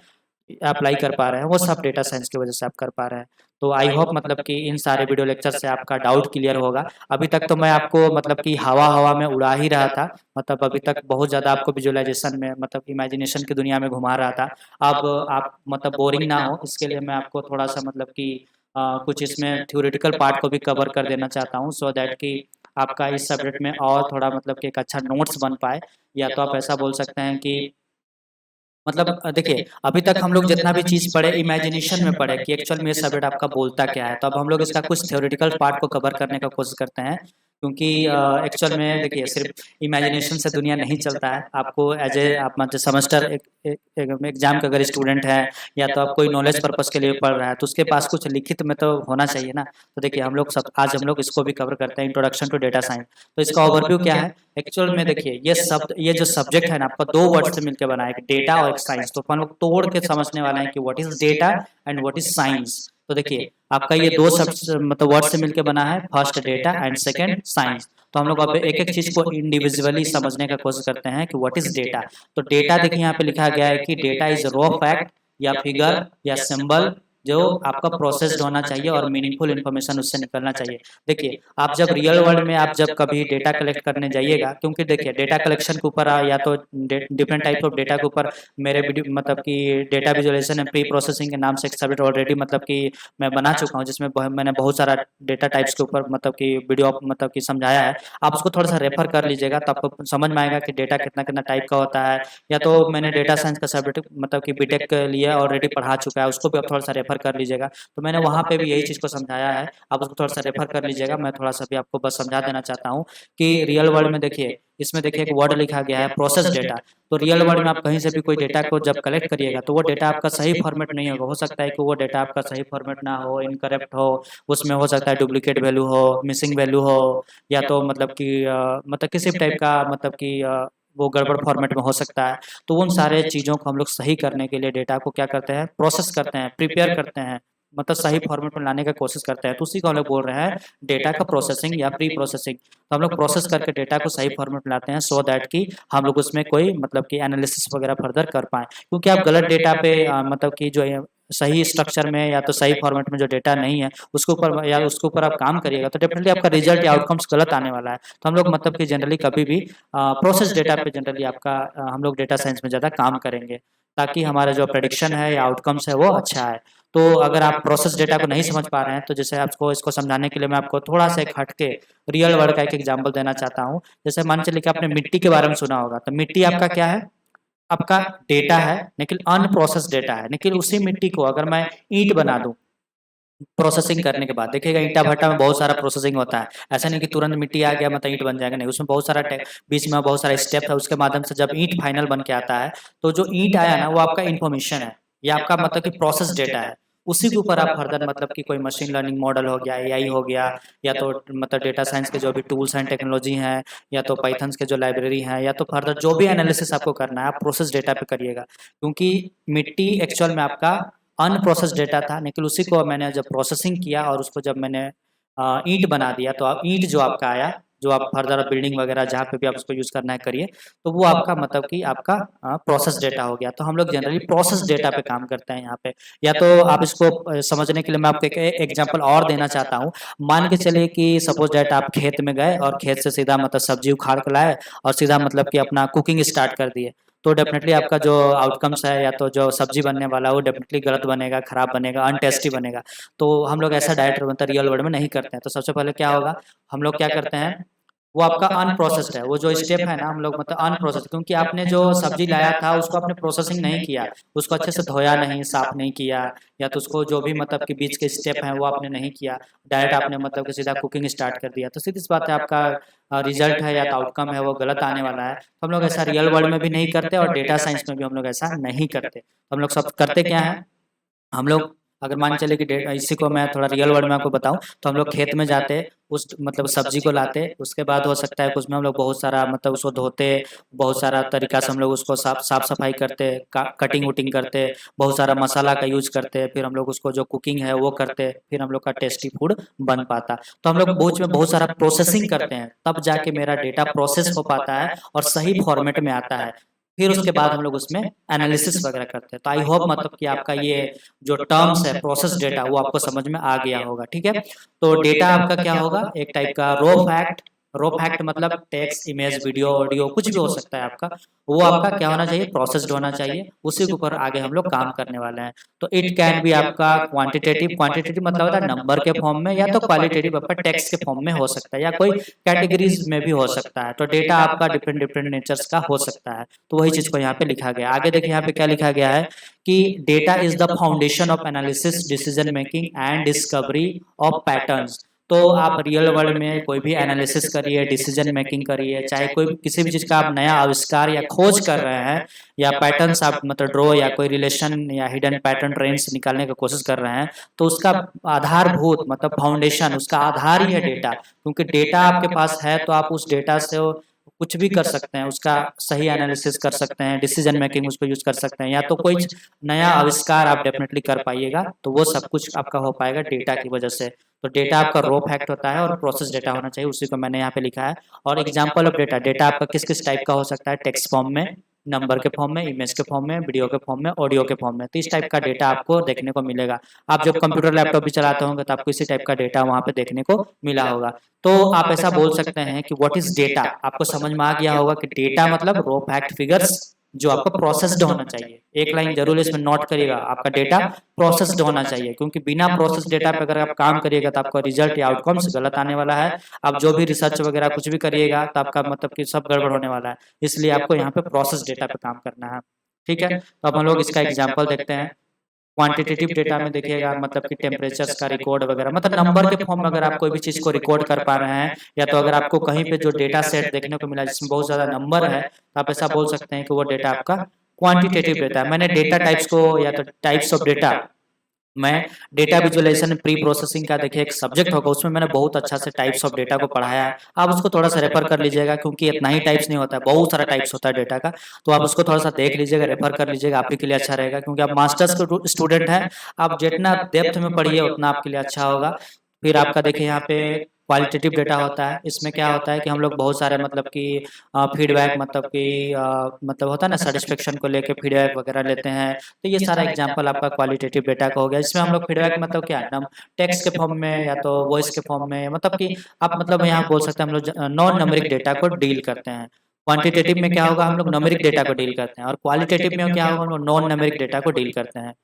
अप्लाई कर पा रहे हैं, वो सब डेटा साइंस की वजह से आप कर पा रहे हैं। तो आई होप मतलब कि इन सारे वीडियो लेक्चर से आपका डाउट क्लियर होगा। अभी तक तो मैं आपको मतलब कि हवा हवा में उड़ा ही रहा था, मतलब अभी तक बहुत ज़्यादा आपको विजुअलाइजेशन में मतलब इमेजिनेशन की दुनिया में घुमा रहा था। अब आप मतलब बोरिंग ना हो इसके लिए मैं आपको थोड़ा सा मतलब कि कुछ इसमें थ्योरेटिकल पार्ट को भी कवर कर देना चाहता हूँ, सो दैट कि आपका इस सब्जेक्ट में और थोड़ा मतलब कि एक अच्छा नोट्स बन पाए। या तो आप ऐसा बोल सकते हैं कि मतलब देखिए अभी तक हम लोग जितना भी चीज़ पढ़े इमेजिनेशन में पढ़े कि एक्चुअल में ये सब्जेक्ट आपका बोलता क्या है, तो अब हम लोग इसका कुछ थ्योरेटिकल पार्ट को कवर करने का कोशिश करते हैं। क्योंकि एक्चुअल में देखिए सिर्फ इमेजिनेशन से दुनिया नहीं चलता है। आपको एज ए आप मतलब सेमेस्टर एग्जाम का अगर स्टूडेंट है, या तो आप कोई नॉलेज पर्पस के लिए पढ़ रहा है, तो उसके पास कुछ लिखित में तो होना चाहिए ना। तो देखिए हम लोग सब आज हम लोग इसको भी कवर करते हैं, इंट्रोडक्शन टू डेटा साइंस। तो इसका ओवरव्यू क्या है एक्चुअल में, देखिए ये जो सब्जेक्ट है ना आपका 2 वर्ड से मिलकर बना है, एक डेटा और एक साइंस। तो अपन लोग तोड़ के समझने वाले हैं कि what is data and what is science. तो देखिए आपका ये दो सब मतलब वर्ड से मिलकर बना है, first data and second science. तो हम लोग अब एक एक चीज को इंडिविजुअली समझने का कोशिश करते हैं कि व्हाट इज डेटा। तो डेटा देखिए यहाँ पे लिखा गया है कि डेटा इज रॉ फैक्ट या फिगर या सिंबल जो आपका प्रोसेस्ड होना चाहिए और मीनिंगफुल इन्फॉर्मेशन उससे निकलना चाहिए। देखिए, आप जब रियल वर्ल्ड में आप जब कभी डेटा कलेक्ट करने जाइएगा, क्योंकि देखिए डेटा कलेक्शन के ऊपर या तो डिफरेंट टाइप ऑफ डेटा के ऊपर मेरे वीडियो मतलब कि data visualisation and preprocessing के नाम से एक सब्जेक्ट ऑलरेडी मतलब कि मैं बना चुका हूँ, जिसमें मैंने बहुत सारा डेटा टाइप्स के ऊपर मतलब कि वीडियो मतलब कि समझाया है। आप उसको थोड़ा सा रेफर कर लीजिएगा तो आपको समझ में आएगा कि डेटा कितना कितना टाइप का होता है। या तो मैंने डेटा साइंस का सब्जेक्ट मतलब कि बीटेक के लिए ऑलरेडी पढ़ा चुका है, उसको भी आप थोड़ा सा रेफर कर लीजिएगा। तो मैंने वहाँ पे भी यही चीज़ को समझाया है, आप उसको थोड़ा सा रेफर कर लीजिएगा। मैं थोड़ा सा भी आपको बस समझा देना चाहता हूँ कि रियल वर्ल्ड में देखिए, इसमें देखिए एक वर्ड लिखा गया है प्रोसेस डेटा। तो रियल वर्ल्ड में आप कहीं से भी कोई डेटा को जब कलेक्ट करिएगा तो वो डेटा आपका सही फॉर्मेट नहीं होगा। हो सकता है कि वो डेटा आपका सही फॉर्मेट ना हो, इनकरेक्ट हो, उसमें हो सकता है डुप्लीकेट वैल्यू हो, मिसिंग वैल्यू हो, या तो मतलब कि मतलब किसी भी टाइप का मतलब कि वो गड़बड़ फॉर्मेट में हो सकता है। तो उन सारे चीज़ों को हम लोग सही करने के लिए डेटा को क्या करते हैं, प्रोसेस करते हैं, प्रिपेयर करते हैं, मतलब सही फॉर्मेट में लाने का कोशिश करते हैं। तो उसी को हम लोग बोल रहे हैं डेटा का प्रोसेसिंग या प्री प्रोसेसिंग। तो हम लोग प्रोसेस करके डेटा को सही फॉर्मेट में लाते हैं सो दैट कि हम लोग उसमें कोई मतलब कि एनालिसिस वगैरह फर्दर कर पाएँ। क्योंकि आप गलत डेटा पे मतलब कि जो सही स्ट्रक्चर में या तो सही फॉर्मेट में जो डेटा नहीं है उसके ऊपर या उसके ऊपर आप काम करिएगा तो डेफिनेटली आपका रिजल्ट या आउटकम्स गलत आने वाला है। तो हम लोग मतलब कि जनरली कभी भी प्रोसेस डेटा पे जनरली आपका हम लोग डेटा साइंस में ज़्यादा काम करेंगे, ताकि हमारा जो प्रेडिक्शन है या आउटकम्स है वो अच्छा है। तो अगर आप प्रोसेस डेटा को नहीं समझ पा रहे हैं तो जैसे आपको इसको समझाने के लिए मैं आपको थोड़ा सा एक हट के रियल वर्ल्ड का एक एग्जांपल देना चाहता हूँ। जैसे मान चलिए कि आपने मिट्टी के बारे में सुना होगा, तो मिट्टी आपका क्या है, आपका डेटा है लेकिन अनप्रोसेस डेटा है। लेकिन उसी मिट्टी को अगर मैं ईंट बना दूं प्रोसेसिंग करने के बाद, देखिएगा ईंटा भट्टा में बहुत सारा प्रोसेसिंग होता है। ऐसा नहीं कि तुरंत मिट्टी आ गया मतलब ईंट बन जाएगा, नहीं, उसमें बहुत सारा बीच में बहुत सारा स्टेप है, उसके माध्यम से जब ईंट फाइनल बन के आता है तो जो ईंट आया ना वो आपका इन्फॉर्मेशन है, ये आपका मतलब कि प्रोसेस डेटा है। उसी के ऊपर आप फर्दर मतलब कि कोई मशीन लर्निंग मॉडल हो गया, एआई हो गया, या तो मतलब डेटा साइंस के जो भी टूल्स एंड टेक्नोलॉजी हैं, या तो पाइथन्स के जो लाइब्रेरी हैं, या तो फर्दर जो भी एनालिसिस आपको करना है आप प्रोसेस डेटा पे करिएगा। क्योंकि मिट्टी एक्चुअल में आपका अनप्रोसेस डेटा था, लेकिन उसी को मैंने जब प्रोसेसिंग किया और उसको जब मैंने ईंट बना दिया तो अब ईंट जो आपका आया, जो आप फर्दर बिल्डिंग वगैरह जहाँ पे भी आप उसको यूज़ करना है करिए, तो वो आपका मतलब कि आपका प्रोसेस डेटा हो गया। तो हम लोग जनरली प्रोसेस डेटा पे काम करते हैं यहाँ पे। या तो आप इसको समझने के लिए मैं आपको एक एग्जांपल और देना चाहता हूँ। मान के चलिए कि सपोज डेट आप खेत में गए और खेत से सीधा मतलब सब्जी उखाड़ कर लाए और सीधा मतलब कि अपना कुकिंग स्टार्ट कर दिए, तो डेफिनेटली आपका जो आउटकम्स है या तो जो सब्जी बनने वाला है वो डेफिनेटली गलत बनेगा, खराब बनेगा, अनटेस्टी बनेगा। तो हम लोग ऐसा डायरेक्ट मतलब रियल वर्ल्ड में नहीं करते हैं। तो सबसे पहले क्या होगा, हम लोग क्या करते हैं, वो आपका अनप्रोसेस्ड है, वो जो स्टेप है ना हम लोग मतलब अनप्रोसेस्ड, क्योंकि आपने जो सब्जी लाया था उसको आपने प्रोसेसिंग नहीं किया, उसको अच्छे से धोया नहीं, साफ नहीं किया, या तो उसको जो भी मतलब कि बीच के स्टेप हैं वो आपने नहीं किया, डायरेक्ट आपने मतलब कि सीधा कुकिंग स्टार्ट कर दिया, तो सीधी सी बात है आपका रिजल्ट है या तो आउटकम है वो गलत आने वाला है। तो हम लोग ऐसा रियल वर्ल्ड में भी नहीं करते और डेटा साइंस में भी हम लोग ऐसा नहीं करते। तो हम लोग सब करते क्या है, हम लोग अगर मान चले कि इसी को मैं थोड़ा रियल वर्ल्ड में आपको बताऊं, तो हम लोग खेत में जाते, उस मतलब सब्जी को लाते, उसके बाद हो सकता है कि उसमें हम लोग बहुत सारा मतलब उसको धोते, बहुत सारा तरीका से हम लोग उसको साफ सफाई करते, कटिंग वुटिंग करते, बहुत सारा मसाला का यूज करते, फिर हम लोग उसको जो कुकिंग है वो करते, फिर हम लोग का टेस्टी फूड बन पाता। तो हम लोग बीच में बहुत सारा प्रोसेसिंग करते हैं, तब जाके मेरा डेटा प्रोसेस हो पाता है और सही फॉर्मेट में आता है। फिर उसके बाद हम लोग उसमें एनालिसिस वगैरह करते हैं। तो आई होप मतलब कि आपका ये जो टर्म्स है प्रोसेस डेटा वो आपको समझ में आ गया होगा, ठीक है। तो डेटा आपका क्या होगा, एक टाइप का रो फैक्ट मतलब टेक्स्ट, इमेज, वीडियो, ऑडियो, कुछ भी हो सकता है आपका, वो आपका क्या होना चाहिए, प्रोसेस्ड होना चाहिए। उसी के ऊपर आगे हम लोग काम करने वाले हैं। तो इट कैन बी आपका क्वांटिटेटिव मतलब होता है नंबर के फॉर्म में, या तो क्वालिटेटिव आपका टेक्स्ट के फॉर्म में हो सकता है, या कोई कैटेगरीज में भी हो सकता है। तो डेटा आपका डिफरेंट डिफरेंट नेचर्स का हो सकता है। तो वही चीज को यहाँ पे लिखा गया। आगे देखिए यहाँ पे क्या लिखा गया है कि data is the foundation of analysis, decision making and discovery of patterns. तो आप रियल वर्ल्ड में कोई भी एनालिसिस करिए, डिसीजन मेकिंग करिए, चाहे कोई किसी भी चीज़ का आप नया आविष्कार या खोज कर रहे हैं, या पैटर्न्स आप मतलब ड्रॉ या कोई रिलेशन या हिडन पैटर्न ट्रेंड्स निकालने की कोशिश कर रहे हैं, तो उसका आधारभूत मतलब फाउंडेशन, उसका आधार ही है डेटा। क्योंकि डेटा आपके पास है तो आप उस डेटा से कुछ भी कर सकते हैं, उसका सही एनालिसिस कर सकते हैं, डिसीजन मेकिंग उस पर यूज कर सकते हैं, या तो कोई नया आविष्कार आप डेफिनेटली कर पाइएगा। तो वो सब कुछ आपका हो पाएगा डेटा की वजह से। तो डेटा आपका रो फैक्ट होता है और प्रोसेस डेटा होना चाहिए, उसी को मैंने यहाँ पे लिखा है। और एग्जाम्पल ऑफ डेटा, डेटा आपका किस किस टाइप का हो सकता है, टेक्स्ट फॉर्म में, नंबर के फॉर्म में, इमेज के फॉर्म में, वीडियो के फॉर्म में, ऑडियो के फॉर्म में। तो इस टाइप का डेटा आपको देखने को मिलेगा। आप जब कंप्यूटर लैपटॉप भी चलाते होंगे तो आपको इसी टाइप का डेटा वहाँ पे देखने को मिला होगा। तो आप ऐसा बोल सकते हैं कि व्हाट इज डेटा। आपको समझ में आ गया होगा कि डेटा मतलब रॉ फैक्ट फिगर्स जो आपका प्रोसेस्ड होना चाहिए। एक लाइन जरूर इसमें नोट करिएगा, आपका डेटा प्रोसेस्ड होना चाहिए, क्योंकि बिना प्रोसेस डेटा पे अगर आप काम करिएगा तो आपका रिजल्ट या आउटकम्स गलत आने वाला है। आप जो भी रिसर्च वगैरह कुछ भी करिएगा तो आपका मतलब कि सब गड़बड़ होने वाला है। इसलिए आपको यहाँ पे प्रोसेस डेटा पे काम करना है। ठीक है, तो अब हम लोग इसका एग्जाम्पल देखते हैं। क्वांटिटेटिव डेटा में देखिएगा मतलब कि टेम्परेचर्स का रिकॉर्ड वगैरह, मतलब नंबर के फॉर्म में अगर आप कोई भी चीज को रिकॉर्ड कर पा रहे हैं, या तो अगर आपको कहीं पे जो डेटा सेट देखने को मिला जिसमें बहुत ज्यादा नंबर है, तो आप ऐसा बोल सकते हैं कि वो डेटा आपका क्वांटिटेटिव डेटा है। मैंने डेटा टाइप्स को या तो टाइप्स ऑफ डेटा, मैं डेटा विजुअलाइजेशन प्री प्रोसेसिंग का देखिए एक सब्जेक्ट होगा, उसमें मैंने बहुत अच्छा से टाइप्स ऑफ डेटा को पढ़ाया है। आप उसको थोड़ा सा रेफर कर लीजिएगा, क्योंकि इतना ही टाइप्स नहीं होता है, बहुत सारा टाइप्स होता है डेटा का। तो आप उसको थोड़ा सा देख लीजिएगा, रेफर कर लीजिएगा, आपके लिए अच्छा रहेगा, क्योंकि आप मास्टर्स के स्टूडेंट हैं। आप जितना डेप्थ में पढ़िए उतना आपके लिए अच्छा होगा। फिर आपका देखिए यहाँ पे क्वालिटेटिव डेटा होता है। इसमें क्या होता है कि हम लोग बहुत सारे मतलब कि फीडबैक मतलब कि मतलब होता है ना, सेटिस्फेक्शन को लेके फीडबैक वगैरह लेते हैं। तो ये सारा एग्जांपल आपका क्वालिटेटिव डेटा का हो गया। इसमें हम लोग फीडबैक मतलब क्या है, टेक्स्ट के फॉर्म में या तो वॉइस के फॉर्म में, मतलब कि आप मतलब यहाँ बोल सकते हैं हम लोग नॉन नंबरिक डेटा को डील करते हैं। क्वांटिटेटिव में क्या होगा, हम लोग नंबरिक डेटा को डील करते हैं, और क्वालिटेटिव में क्या होगा, हम लोग नॉन नंबरिक डेटा को डील करते हैं।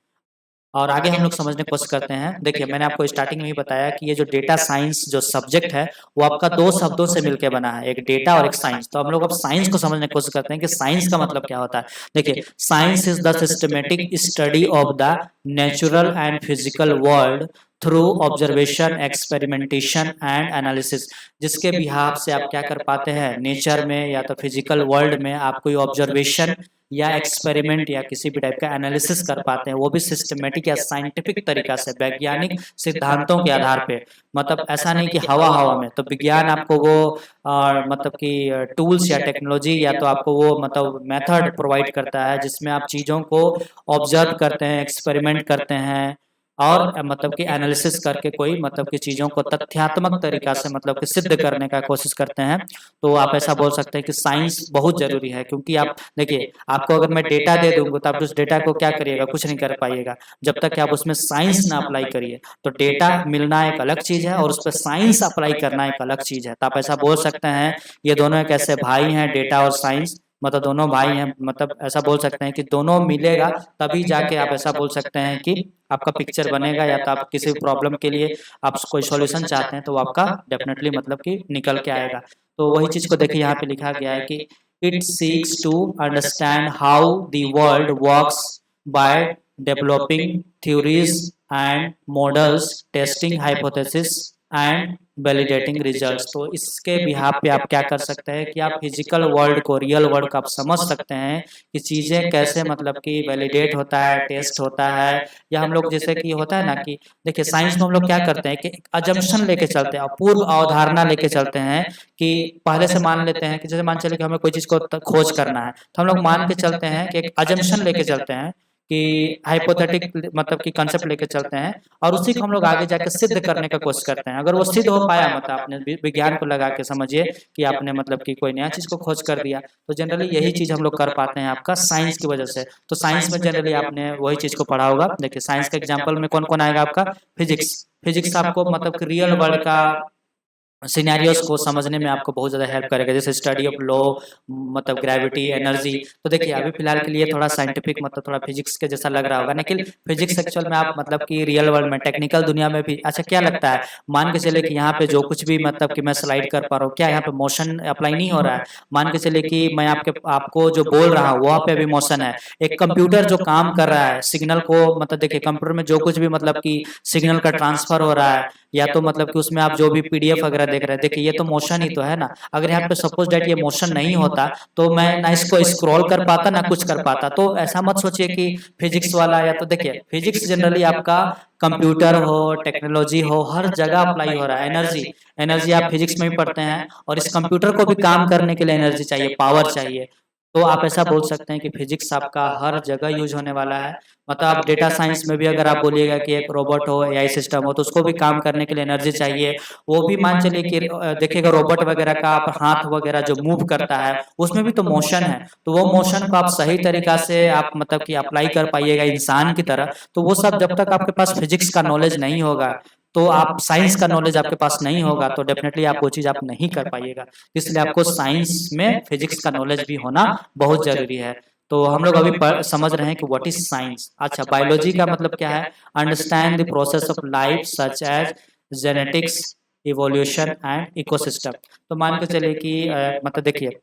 और आगे हम लोग समझने की कोशिश करते हैं। देखिए मैंने आपको स्टार्टिंग में ही बताया कि ये जो डेटा साइंस जो सब्जेक्ट है वो आपका दो शब्दों से मिलकर बना है, एक डेटा और एक साइंस। तो हम लोग अब साइंस को समझने की कोशिश करते हैं कि साइंस का मतलब क्या होता है। देखिए science is the systematic study of the natural and physical world through observation, experimentation and analysis. जिसके बिहाफ से आप क्या कर पाते हैं, नेचर में या तो फिजिकल वर्ल्ड में आप कोई ऑब्जर्वेशन या एक्सपेरिमेंट या किसी भी टाइप का एनालिसिस कर पाते हैं, वो भी सिस्टमेटिक या साइंटिफिक तरीका से, वैज्ञानिक सिद्धांतों के आधार पे। मतलब ऐसा नहीं कि हवा हवा में। तो विज्ञान आपको वो मतलब कि टूल्स या टेक्नोलॉजी या तो आपको वो मतलब मेथड प्रोवाइड करता है जिसमें आप चीज़ों को ऑब्जर्व करते हैं, एक्सपेरिमेंट करते हैं, और मतलब कि एनालिसिस करके कोई मतलब कि चीज़ों को तथ्यात्मक तरीका से मतलब कि सिद्ध करने का कोशिश करते हैं। तो आप ऐसा बोल सकते हैं कि साइंस बहुत जरूरी है, क्योंकि आप देखिए आपको अगर मैं डेटा दे दूंगा तो आप उस डेटा को क्या करिएगा, कुछ नहीं कर पाइएगा जब तक कि आप उसमें साइंस ना अप्लाई करिए। तो डेटा मिलना एक अलग चीज़ है और उस पर साइंस अप्लाई करना एक अलग चीज़ है। तो आप ऐसा बोल सकते हैं ये दोनों एक ऐसे भाई हैं, डेटा और साइंस, मतलब दोनों भाई हैं। मतलब ऐसा बोल सकते हैं कि दोनों मिलेगा तभी जाके आप ऐसा बोल सकते हैं कि आपका पिक्चर बनेगा, या तो आप किसी प्रॉब्लम के लिए आप कोई सॉल्यूशन चाहते हैं तो वो आपका डेफिनेटली मतलब कि निकल के आएगा। तो वही चीज़ को देखिए यहाँ पे लिखा गया है कि it seeks to understand how the world works by developing theories and models, testing hypothesis and validating results. तो इसके बिहाफ पे आप क्या कर सकते हैं कि आप फिजिकल वर्ल्ड को, रियल वर्ल्ड को आप समझ सकते हैं कि चीज़ें कैसे मतलब कि वैलिडेट होता है, टेस्ट होता है। या हम लोग जैसे कि होता है ना कि देखिए साइंस में हम लोग क्या करते हैं कि अजम्पशन लेके चलते हैं, पूर्व अवधारणा लेके चलते हैं। कि पहले से मान लेते हैं कि जैसे मान चले कि हमें कोई चीज़ को खोज करना है, तो हम लोग मान के चलते हैं कि एक अजम्पशन लेके चलते हैं कि हाइपोथेटिक मतलब कि कंसेप्ट लेके चलते हैं, और उसी को हम लोग आगे जाके सिद्ध करने का कोशिश करते हैं। अगर वो सिद्ध हो पाया, मतलब आपने विज्ञान को लगा के समझिए कि आपने मतलब कि कोई नया चीज़ को खोज कर दिया, तो जनरली यही चीज़ हम लोग कर पाते हैं आपका साइंस की वजह से। तो साइंस में जनरली आपने वही चीज़ को पढ़ा होगा। देखिए साइंस का एग्जाम्पल में कौन कौन आएगा, आपका फिजिक्स। फिजिक्स आपको मतलब कि रियल वर्ल्ड का सिनेरियोस को समझने में आपको बहुत ज़्यादा हेल्प करेगा, जैसे स्टडी ऑफ लॉ, मतलब ग्रेविटी, एनर्जी। तो देखिए अभी फिलहाल के लिए थोड़ा साइंटिफिक मतलब थोड़ा फिजिक्स के जैसा लग रहा होगा, लेकिन फिजिक्स एक्चुअल में आप मतलब कि रियल वर्ल्ड में, टेक्निकल दुनिया में भी। अच्छा क्या लगता है, मान के चले कि यहाँ पे जो कुछ भी मतलब कि मैं स्लाइड कर पा रहा हूँ, क्या यहाँ पे मोशन अप्लाई नहीं हो रहा है। मान के चले कि मैं आपको जो बोल रहा हूँ वहाँ पे भी मोशन है। एक कंप्यूटर जो काम कर रहा है सिग्नल को, मतलब देखिए कंप्यूटर में जो कुछ भी मतलब कि सिग्नल का ट्रांसफर हो रहा है, या तो मतलब कि उसमें आप जो भी पीडीएफ वगैरह देख रहे हैं, देखिए ये तो मोशन ही तो है ना। अगर यहाँ पे सपोज डेट ये मोशन नहीं होता तो मैं ना इसको स्क्रॉल कर पाता ना कुछ कर पाता। तो ऐसा मत सोचिए कि फिजिक्स वाला, या तो देखिए फिजिक्स जनरली आपका कंप्यूटर हो, टेक्नोलॉजी हो, हर जगह अप्लाई हो रहा है। एनर्जी, एनर्जी आप फिजिक्स में भी पढ़ते हैं, और इस कंप्यूटर को भी काम करने के लिए एनर्जी चाहिए, पावर चाहिए। तो आप ऐसा बोल सकते हैं कि फिजिक्स आपका हर जगह यूज होने वाला है। मतलब आप डेटा साइंस में भी अगर आप बोलिएगा कि एक रोबोट हो, एआई सिस्टम हो, तो उसको भी काम करने के लिए एनर्जी चाहिए। वो भी मान चलिए कि देखिएगा रोबोट वगैरह का आप हाथ वगैरह जो मूव करता है उसमें भी तो मोशन है। तो वो मोशन को आप सही तरीका से आप मतलब कि अप्लाई कर पाइएगा इंसान की तरह, तो वो सब जब तक आपके पास फिजिक्स का नॉलेज नहीं होगा, तो आप साइंस का नॉलेज आपके पास नहीं होगा, तो डेफिनेटली आप वो चीज़ आप नहीं कर पाइएगा। इसलिए आपको साइंस में फिजिक्स का नॉलेज भी होना बहुत जरूरी है। तो हम लोग अभी समझ रहे हैं कि व्हाट इज साइंस। अच्छा, बायोलॉजी का मतलब क्या है? Understand the process of life such as genetics, evolution and ecosystem. तो मान के चलिए कि मतलब देखिए,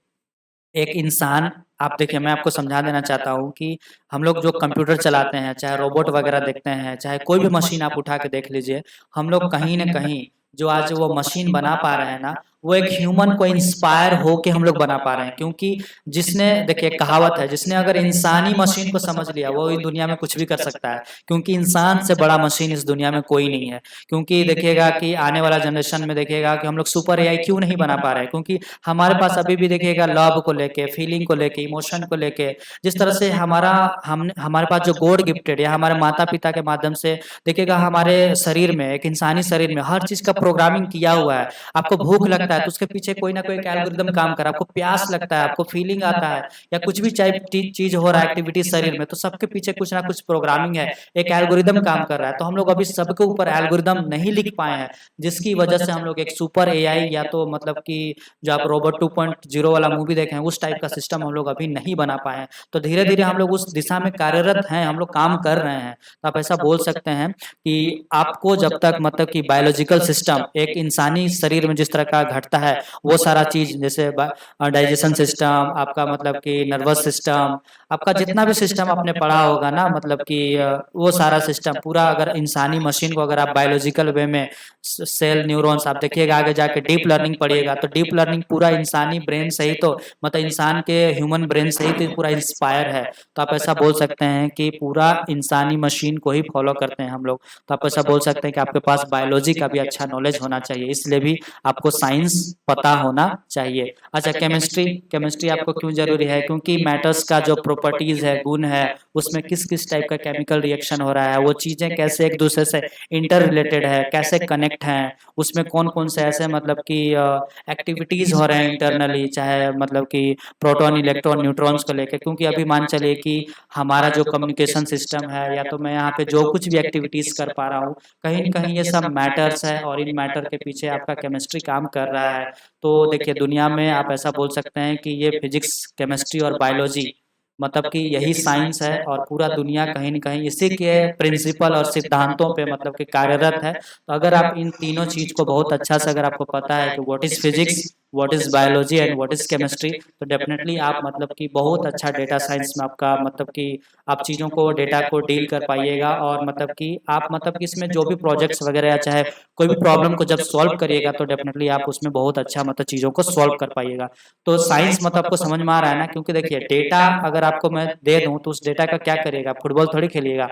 एक इंसान, आप देखिए मैं आपको समझा देना चाहता हूँ कि हम लोग जो कंप्यूटर चलाते हैं, चाहे रोबोट वगैरह देखते हैं, चाहे कोई भी मशीन आप उठा के देख लीजिए, हम लोग कहीं ना कहीं जो आज वो मशीन बना पा रहे हैं ना, वो एक ह्यूमन को इंस्पायर हो के हम लोग बना पा रहे हैं। क्योंकि जिसने, देखिए कहावत है, जिसने अगर इंसानी मशीन को समझ लिया वो इस दुनिया में कुछ भी कर सकता है। क्योंकि इंसान से बड़ा मशीन इस दुनिया में कोई नहीं है। क्योंकि देखिएगा कि आने वाला जनरेशन में देखिएगा कि हम लोग सुपर एआई क्यों नहीं बना पा रहे हैं, क्योंकि हमारे पास अभी भी देखिएगा लव को लेके, फीलिंग को लेके, इमोशन को लेके, जिस तरह से हमारे पास जो गॉड गिफ्टेड या हमारे माता पिता के माध्यम से देखिएगा हमारे शरीर में, एक इंसानी शरीर में हर चीज का प्रोग्रामिंग किया हुआ है। आपको भूख लगता है तो उसके पीछे कोई ना कोई एक एल्गोरिदम काम कर रहा है। आपको प्यास लगता है, आपको फीलिंग आता है, या कुछ भी चाहे चीज हो रहा है, एक्टिविटी शरीर में, तो सबके पीछे कुछ ना कुछ प्रोग्रामिंग है, एक एल्गोरिदम काम कर रहा है। तो हम लोग अभी सबके ऊपर एल्गोरिदम नहीं लिख पाए हैं, जिसकी वजह से हम लोग एक सुपर एआई, या तो मतलब कि जो आप रोबोट 2.0 वाला मूवी देखे हैं उस टाइप का सिस्टम हम लोग अभी नहीं बना पाए हैं। तो धीरे धीरे हम लोग उस दिशा में कार्यरत हैं, हम लोग काम कर रहे हैं। तो आप ऐसा बोल सकते हैं कि आपको जब तक मतलब कि बायोलॉजिकल सिस्टम एक इंसानी शरीर में जिस तरह का घटता है, वो सारा चीज, जैसे डाइजेशन सिस्टम, आपका मतलब कि नर्वस सिस्टम, आपका जितना भी सिस्टम आपने पढ़ा होगा ना, मतलब कि वो सारा सिस्टम पूरा, अगर इंसानी मशीन को अगर आप बायोलॉजिकल वे में, सेल, न्यूरॉन्स, आप देखिएगा आगे जाके डीप लर्निंग पढ़िएगा, तो डीप लर्निंग पूरा इंसानी ब्रेन से ही, तो मतलब इंसान के ह्यूमन ब्रेन से ही तो पूरा इंस्पायर है। तो आप ऐसा बोल सकते हैं कि पूरा इंसानी मशीन को ही फॉलो करते हैं हम लोग। तो आप ऐसा बोल सकते हैं कि आपके पास बायोलॉजी का भी अच्छा नॉलेज होना चाहिए, इसलिए भी आपको साइंस पता होना चाहिए। अच्छा, केमिस्ट्री, केमिस्ट्री आपको क्यों जरूरी है? क्योंकि मैटर्स का जो प्रॉपर्टीज है, गुण है, उसमें किस किस टाइप का केमिकल रिएक्शन हो रहा है, वो चीजें कैसे एक दूसरे से इंटर रिलेटेड है, कैसे कनेक्ट हैं, उसमें कौन कौन से ऐसे मतलब कि एक्टिविटीज हो रहे हैं इंटरनली, चाहे मतलब कि प्रोटॉन, इलेक्ट्रॉन, न्यूट्रॉन्स को लेकर। क्योंकि अभी मान चलिए कि हमारा जो कम्युनिकेशन सिस्टम है, या तो मैं यहाँ पे जो कुछ भी एक्टिविटीज कर पा रहा हूँ, कहीं न कहीं ये सब मैटर्स है, और इन मैटर के पीछे आपका केमिस्ट्री काम कर रहा है। तो देखिए दुनिया में आप ऐसा बोल सकते हैं कि ये फिजिक्स, केमिस्ट्री और बायोलॉजी मतलब कि यही साइंस है, और पूरा दुनिया कहीं न कहीं इसी के प्रिंसिपल और सिद्धांतों पे मतलब कि कार्यरत है। तो अगर आप इन तीनों चीज को बहुत अच्छा से अगर आपको पता है कि what is physics, what is biology and what is chemistry, तो डेफिनेटली आप मतलब कि बहुत अच्छा डेटा साइंस में आपका मतलब कि आप चीज़ों को, डेटा को डील कर पाइएगा। और मतलब कि आप मतलब कि इसमें जो भी प्रोजेक्ट्स वगैरह, या चाहे कोई भी प्रॉब्लम को जब सॉल्व करिएगा, तो डेफिनेटली आप उसमें बहुत अच्छा मतलब चीज़ों को सॉल्व कर पाइएगा। तो साइंस मतलब आपको समझ में आ रहा है ना? क्योंकि देखिए डेटा अगर आपको मैं दे दूं, तो उस डेटा का क्या करिएगा? फुटबॉल थोड़ी खेलिएगा।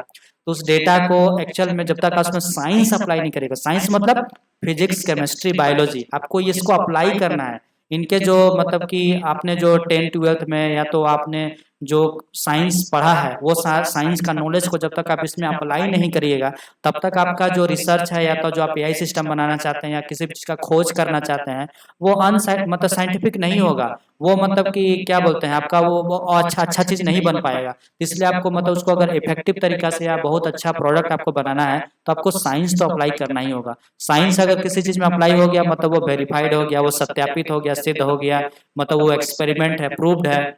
तो उस डेटा को एक्चुअल में जब तक आप उसमें साइंस अप्लाई नहीं करेगा, साइंस मतलब फिजिक्स, केमिस्ट्री, बायोलॉजी, आपको इसको अप्लाई करना है। इनके जो मतलब कि आपने जो 10th-12th में, या तो आपने जो साइंस पढ़ा है, वो साइंस का नॉलेज को जब तक आप इसमें अप्लाई नहीं करिएगा, तब तक आपका जो रिसर्च है, या तो जो आप एआई सिस्टम बनाना चाहते हैं, या किसी भी चीज़ का खोज करना चाहते हैं, वो मतलब साइंटिफिक नहीं होगा। वो मतलब कि क्या बोलते हैं, आपका वो अच्छा अच्छा चीज़ नहीं बन पाएगा। इसलिए आपको मतलब उसको अगर इफेक्टिव तरीका से या बहुत अच्छा प्रोडक्ट आपको बनाना है, तो आपको साइंस तो अप्लाई करना ही होगा। साइंस अगर किसी चीज़ में अप्लाई हो गया, मतलब वो वेरीफाइड हो गया, वो सत्यापित हो गया, सिद्ध हो गया, मतलब वो एक्सपेरिमेंट है, प्रूव्ड है।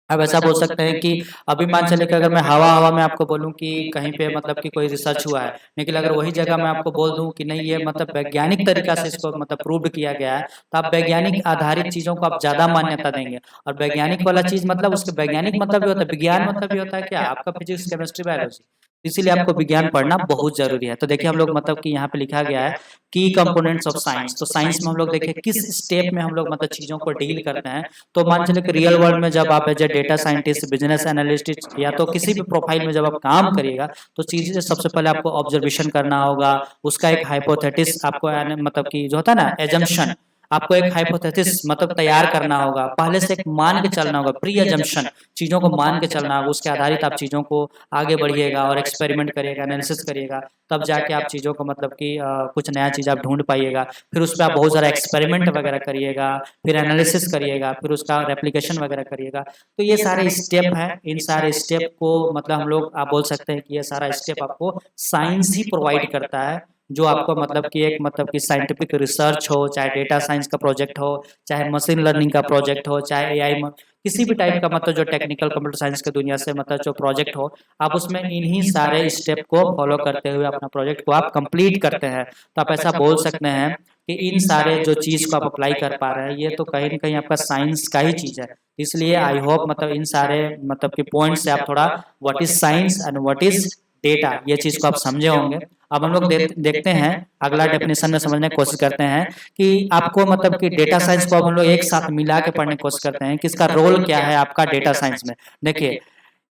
अब ऐसा बोल सकते हैं कि अभी मान चले कि अगर मैं हवा हवा में आपको बोलूं कि कहीं पे मतलब कि कोई रिसर्च हुआ है, लेकिन अगर वही जगह मैं आपको बोल दूं कि नहीं, ये मतलब वैज्ञानिक तरीका से इसको मतलब प्रूव्ड किया गया है, तो आप वैज्ञानिक आधारित चीजों को आप ज्यादा मान्यता देंगे। और वैज्ञानिक वाला चीज मतलब उसके वैज्ञानिक मतलब भी होता है, विज्ञान मतलब भी होता है क्या आपका, फिजिक्स, केमिस्ट्री, बायोलॉजी। इसीलिए आपको विज्ञान पढ़ना बहुत जरूरी है। तो देखिए हम लोग मतलब कि यहाँ पे लिखा गया है की कंपोनेंट्स ऑफ साइंस। तो साइंस में हम लोग देखिए किस स्टेप में हम लोग मतलब चीजों को डील करते हैं। तो मान चलिए कि रियल वर्ल्ड में जब आप as a data scientist, business analyst, या तो किसी भी प्रोफाइल में जब आप काम करिएगा, तो चीजें सबसे पहले आपको ऑब्जर्वेशन करना होगा, उसका एक हाइपोथेटिस आपको मतलब कि जो होता है ना, एजम्पशन, आपको एक हाइपोथेसिस मतलब तैयार करना होगा, पहले से एक मान के चलना होगा, प्री अजम्पशन, चीज़ों को मान के चलना होगा, उसके आधारित आप चीज़ों को आगे बढ़िएगा और एक्सपेरिमेंट करिएगा, एनालिसिस करिएगा, तब जाके आप चीज़ों को मतलब कि कुछ नया चीज़ आप ढूंढ पाइएगा। फिर उस पर आप बहुत सारा एक्सपेरिमेंट वगैरह करिएगा, फिर एनालिसिस करिएगा, फिर उसका रेप्लिकेशन वगैरह करिएगा। तो ये सारे स्टेप हैं, इन सारे स्टेप को मतलब हम लोग आप बोल सकते हैं कि ये सारा स्टेप आपको साइंस ही प्रोवाइड करता है, जो आपको मतलब कि एक मतलब कि साइंटिफिक रिसर्च हो, चाहे डेटा साइंस का प्रोजेक्ट हो, चाहे मशीन लर्निंग का प्रोजेक्ट हो, चाहे एआई, किसी भी टाइप का मतलब जो टेक्निकल कंप्यूटर साइंस के दुनिया से मतलब जो प्रोजेक्ट हो, आप उसमें इन्हीं सारे स्टेप को फॉलो करते हुए अपना प्रोजेक्ट को आप कंप्लीट करते हैं। तो आप ऐसा बोल सकते हैं कि इन सारे जो चीज़ को आप अप्लाई कर पा रहे हैं, ये तो कहीं ना कहीं आपका साइंस का ही चीज़ है। इसलिए आई होप मतलब इन सारे मतलब कि पॉइंट से आप थोड़ा what is science and what is data, ये चीज़ को आप समझे होंगे। अब हम लोग देखते हैं, अगला डेफिनेशन में समझने की कोशिश करते हैं कि आपको मतलब कि डेटा साइंस को अब हम लोग एक साथ मिला के पढ़ने की कोशिश करते हैं कि इसका रोल क्या है आपका डेटा साइंस में। देखिए,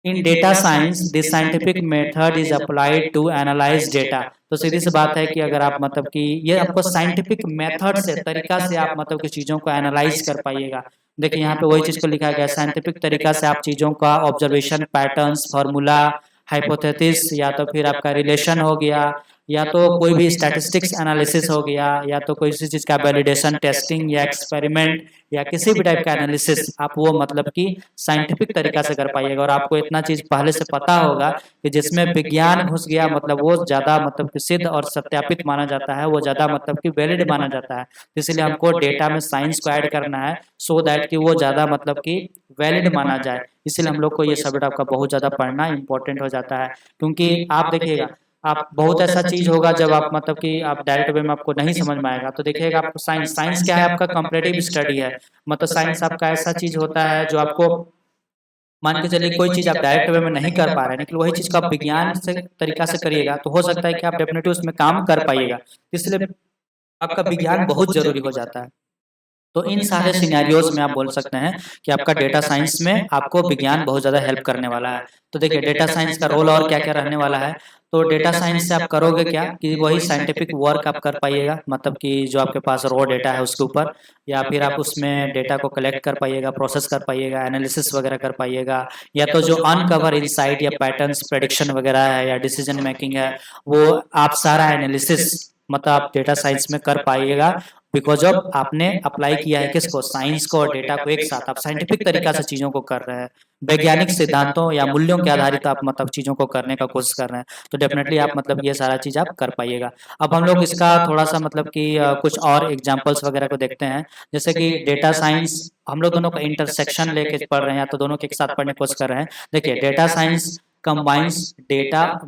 in data science the scientific method is applied to analyse data. तो सीधी सी बात है कि अगर आप मतलब कि ये आपको साइंटिफिक मेथड से, तरीका से आप मतलब कि चीज़ों को एनालाइज कर पाइएगा। देखिए यहाँ पे वही चीज़ को लिखा गया है, साइंटिफिक तरीका से आप चीज़ों का ऑब्जर्वेशन, पैटर्न्स, फार्मूला, हाइपोथेसिस, या तो फिर आपका रिलेशन हो गया, या तो कोई भी स्टैटिस्टिक्स एनालिसिस हो गया, या तो कोई चीज़ का वैलिडेशन टेस्टिंग या एक्सपेरिमेंट या किसी भी टाइप का एनालिसिस आप वो मतलब कि साइंटिफिक तरीका से कर पाइएगा। और आपको इतना चीज़ पहले से पता होगा कि जिसमें विज्ञान घुस गया मतलब वो ज़्यादा मतलब कि सिद्ध और सत्यापित माना जाता है, वो ज़्यादा मतलब कि वैलिड माना जाता है। इसलिए हमको डेटा में साइंस को ऐड करना है सो दैट कि वो ज़्यादा मतलब कि वैलिड माना जाए। इसलिए हम लोग को ये सब्जेक्ट आपका बहुत ज़्यादा पढ़ना इंपॉर्टेंट हो जाता है, क्योंकि आप देखिएगा आप बहुत ऐसा चीज होगा जब आप मतलब कि आप डायरेक्ट वे में आपको नहीं समझ में आएगा, तो देखिएगा आपको साइंस क्या है, आपका कंपैरेटिव स्टडी है। मतलब साइंस आपका ऐसा चीज होता है जो आपको, मान के चलिए कोई चीज आप डायरेक्ट वे में नहीं कर पा रहे हैं, लेकिन वही चीज को आप विज्ञान से तरीका से करिएगा तो हो सकता है कि आप डेफिनेटली उसमें काम कर पाइएगा। इसलिए आपका विज्ञान बहुत जरूरी हो जाता है। तो इन सारे सिनेरियोज में आप बोल सकते हैं कि आपका डेटा साइंस में आपको विज्ञान बहुत ज़्यादा हेल्प करने वाला है। तो देखिए डेटा साइंस का रोल और क्या क्या रहने वाला है। तो डेटा साइंस से आप करोगे क्या कि वही साइंटिफिक वर्क आप कर पाइएगा, मतलब कि जो आपके पास रॉ डेटा है उसके ऊपर, या फिर आप उसमें डेटा को कलेक्ट कर पाइएगा, प्रोसेस कर पाइएगा, एनालिसिस वगैरह कर पाइएगा, या तो जो अनकवर इनसाइट या पैटर्न्स प्रेडिक्शन वगैरह है या डिसीजन मेकिंग है, वो आप सारा एनालिसिस मतलब आप डेटा साइंस में कर पाइएगा। बिकॉज ऑफ आपने अप्लाई किया है किसको, साइंस को और डेटा को एक साथ, आप साइंटिफिक तरीका से चीजों को कर रहे हैं, वैज्ञानिक सिद्धांतों या मूल्यों के आधारित आप मतलब चीजों को करने का कोशिश कर रहे हैं। तो डेफिनेटली आप मतलब ये सारा चीज आप कर पाइएगा। अब हम लोग इसका थोड़ा सा मतलब कि कुछ और एग्जांपल्स वगैरह को देखते हैं। जैसे कि डेटा साइंस हम लोग दोनों का इंटरसेक्शन लेके पढ़ रहे हैं, या तो दोनों के एक साथ पढ़ने की कोशिश कर रहे हैं। देखिए data science combines data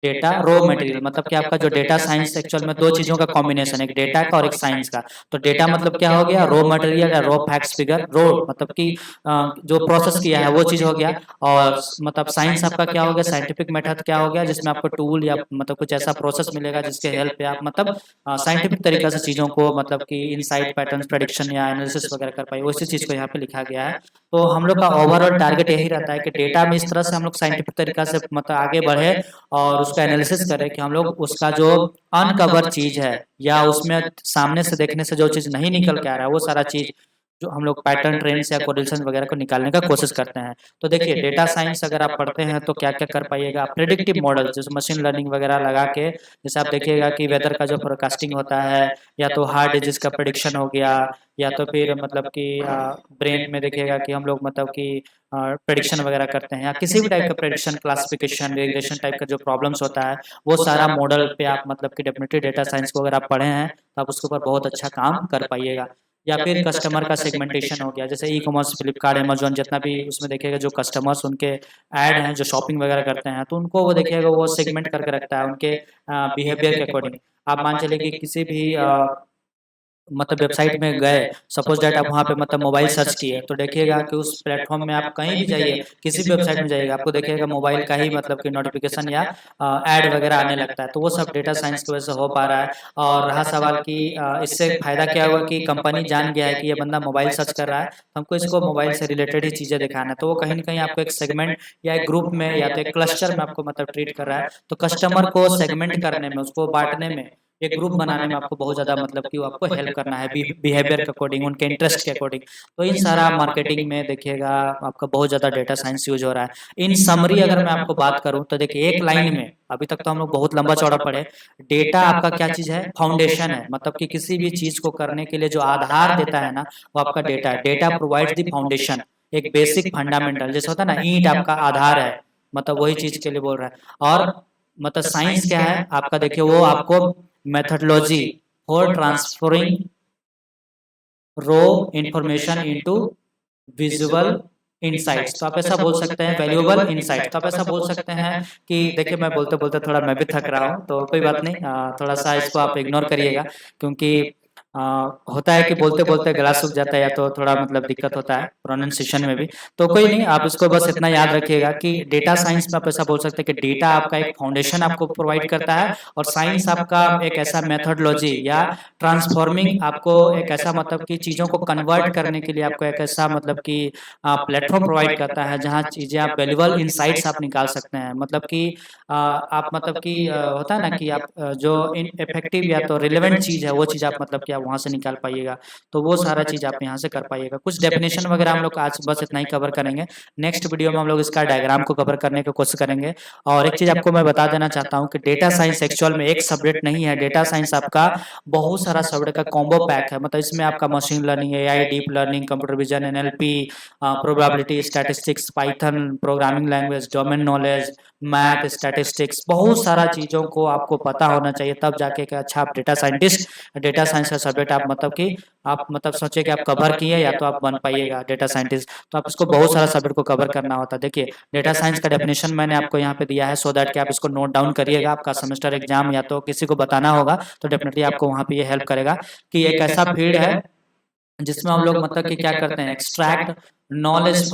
raw material, मतलब कि आपका जो डेटा साइंस एक्चुअल में दो चीजों का कॉम्बिनेशन है, एक डेटा का और एक साइंस का। तो डेटा मतलब क्या हो गया, रॉ मटेरियल या रॉ फैक्ट्स फिगर, रॉ मतलब कि जो प्रोसेस किया है वो चीज हो गया। और मतलब साइंस आपका क्या हो गया, साइंटिफिक मेथड क्या हो गया, जिसमें आपको टूल या मतलब कुछ ऐसा प्रोसेस मिलेगा जिसके हेल्प पे आप मतलब साइंटिफिक तरीका से चीजों को मतलब कि इनसाइट पैटर्न प्रेडिक्शन या एनालिसिस वगैरह कर पाए, उसी चीज को यहाँ पे लिखा गया है। तो हम लोग का ओवरऑल टारगेट यही रहता है कि डेटा में इस तरह से हम लोग साइंटिफिक तरीका से मतलब आगे बढ़े और उसका एनालिसिस करें कि हम लोग उसका जो अनकवर चीज है या उसमें सामने से देखने से जो चीज नहीं निकल के आ रहा है, वो सारा चीज जो हम लोग पैटर्न ट्रेंड्स या कोरिलेशन वगैरह को निकालने का कोशिश करते हैं। तो देखिए डेटा साइंस अगर आप पढ़ते हैं तो क्या क्या कर पाइएगा, प्रेडिक्टिव मॉडल जैसे मशीन लर्निंग वगैरह लगा के, जैसे आप देखिएगा कि वेदर का जो फोरकास्टिंग होता है, या तो हार्ट डिजीज का प्रेडिक्शन हो गया, या तो फिर मतलब कि ब्रेन में देखिएगा कि हम लोग मतलब कि प्रेडिक्शन वगैरह करते हैं, या किसी भी टाइप का प्रेडिक्शन, क्लासिफिकेशन, रेगुलेशन टाइप का जो प्रॉब्लम्स होता है, वो सारा मॉडल पे आप मतलब कि डेफिनेटली डेटा साइंस को अगर आप पढ़े हैं तो आप उसके ऊपर बहुत अच्छा काम कर पाइएगा। या फिर कस्टमर का सेगमेंटेशन हो गया, जैसे ई कॉमर्स, फ्लिपकार्ट, अमेजोन, जितना भी उसमें देखिएगा जो कस्टमर्स उनके ऐड हैं जो शॉपिंग वगैरह करते हैं, तो उनको वो देखिएगा वो सेगमेंट करके रखता है उनके बिहेवियर के अकॉर्डिंग। आप मान चलिए कि किसी भी मतलब वेबसाइट में गए, सपोज डेट आप वहाँ पे मतलब मोबाइल सर्च किए, तो देखिएगा कि उस प्लेटफॉर्म में आप कहीं भी जाइए, किसी भी वेबसाइट में जाइएगा, आपको देखिएगा मोबाइल का ही मतलब कि नोटिफिकेशन या ऐड वगैरह आने लगता है। तो वो सब डेटा साइंस की वजह से हो पा रहा है। और रहा सवाल कि इससे फायदा क्या हुआ कि कंपनी जान गया है कि ये बंदा मोबाइल सर्च कर रहा है, हमको इसको मोबाइल से रिलेटेड ही चीज़ें दिखाना है, तो वो कहीं ना कहीं आपको एक सेगमेंट या एक ग्रुप में या तो एक क्लस्टर में आपको मतलब ट्रीट कर रहा है। तो कस्टमर को सेगमेंट करने में, उसको बांटने में एक ग्रुप बनाने में आपको बहुत ज़्यादा मतलब कि वो आपको हेल्प करना है बिहेवियर के अकॉर्डिंग, उनके इंटरेस्ट के अकॉर्डिंग। तो इन सारा मार्केटिंग में देखिएगा आपका बहुत ज़्यादा डेटा साइंस यूज हो रहा है। इन समरी अगर मैं आपको बात करूँ तो देखिए एक लाइन में, अभी तक तो हम लोग बहुत लंबा चौड़ा पढ़े, डेटा आपका क्या चीज़ है, फाउंडेशन है। मतलब कि किसी भी चीज़ को करने के लिए जो आधार देता है ना वो आपका डेटा है। डेटा प्रोवाइड्स द फाउंडेशन, एक बेसिक फंडामेंटल, जैसे होता है ना ईंट आपका आधार है, मतलब वही चीज के लिए बोल रहा है। और मतलब साइंस क्या है आपका, देखिए वो आपको methodology for transferring raw information into visual insights, तो आप ऐसा बोल सकते हैं वैल्यूएबल इनसाइट्स। तो आप ऐसा बोल सकते हैं कि देखिए मैं बोलते बोलते थोड़ा मैं भी थक रहा हूँ, तो कोई बात नहीं, थोड़ा सा इसको आप इग्नोर करिएगा, क्योंकि आ, होता है कि बोलते बोलते गला सूख जाता है या तो थोड़ा मतलब दिक्कत होता है प्रोनाउंसिएशन में भी। तो कोई नहीं, आप इसको बस इतना याद रखिएगा कि डेटा साइंस में आप ऐसा बोल सकते हैं कि डेटा आपका एक फाउंडेशन आपको प्रोवाइड करता है, और साइंस आपका एक ऐसा मेथडोलॉजी या ट्रांसफॉर्मिंग आपको एक ऐसा मतलब कि चीज़ों को कन्वर्ट करने के लिए आपको एक ऐसा मतलब कि प्लेटफॉर्म प्रोवाइड करता है जहाँ चीज़ें आप वैल्यूबल इनसाइट्स आप निकाल सकते हैं। मतलब कि आप मतलब कि होता है ना कि आप जो इफेक्टिव या तो रिलेवेंट चीज़ है वो चीज़ आप मतलब कि आप वहाँ से निकाल पाइएगा, तो वो सारा चीज़ आप यहाँ से कर पाइएगा। कुछ डेफिनेशन वगैरह हम लोग आज बस इतना ही कवर करेंगे। नेक्स्ट वीडियो में हम लोग इसका डायग्राम को कवर करने की कोशिश करेंगे। और एक चीज़ आपको मैं बता देना चाहता हूँ कि डेटा साइंस एक्चुअल में एक सब्जेक्ट नहीं है। डेटा साइंस आपका बहुत सारा सब्जेक्ट का कॉम्बो पैक है। मतलब इसमें आपका machine learning, AI, deep learning, computer vision, NLP, probability, statistics, Python programming language, domain knowledge, math, statistics, बहुत सारा चीज़ों को आपको पता होना चाहिए, तब जाके एक अच्छा आप डेटा साइंटिस्ट, डेटा साइंस का सब्जेक्ट आप मतलब कि आप मतलब सोचे कि आप कवर किए या तो आप बन पाइएगा डेटा साइंटिस्ट। तो आप इसको बहुत सारा सब्जेक्ट को कवर करना होता है। देखिए डेटा साइंस का डेफिनेशन मैंने आपको यहाँ पे दिया है, सो दैट कि आप इसको नोट डाउन करिएगा। आपका सेमेस्टर एग्जाम या तो किसी को बताना होगा तो डेफिनेटली आपको वहाँ पे ये हेल्प करेगा कि एक ऐसा फील्ड है जिसमें हम लोग मतलब कि क्या करते हैं, extract knowledge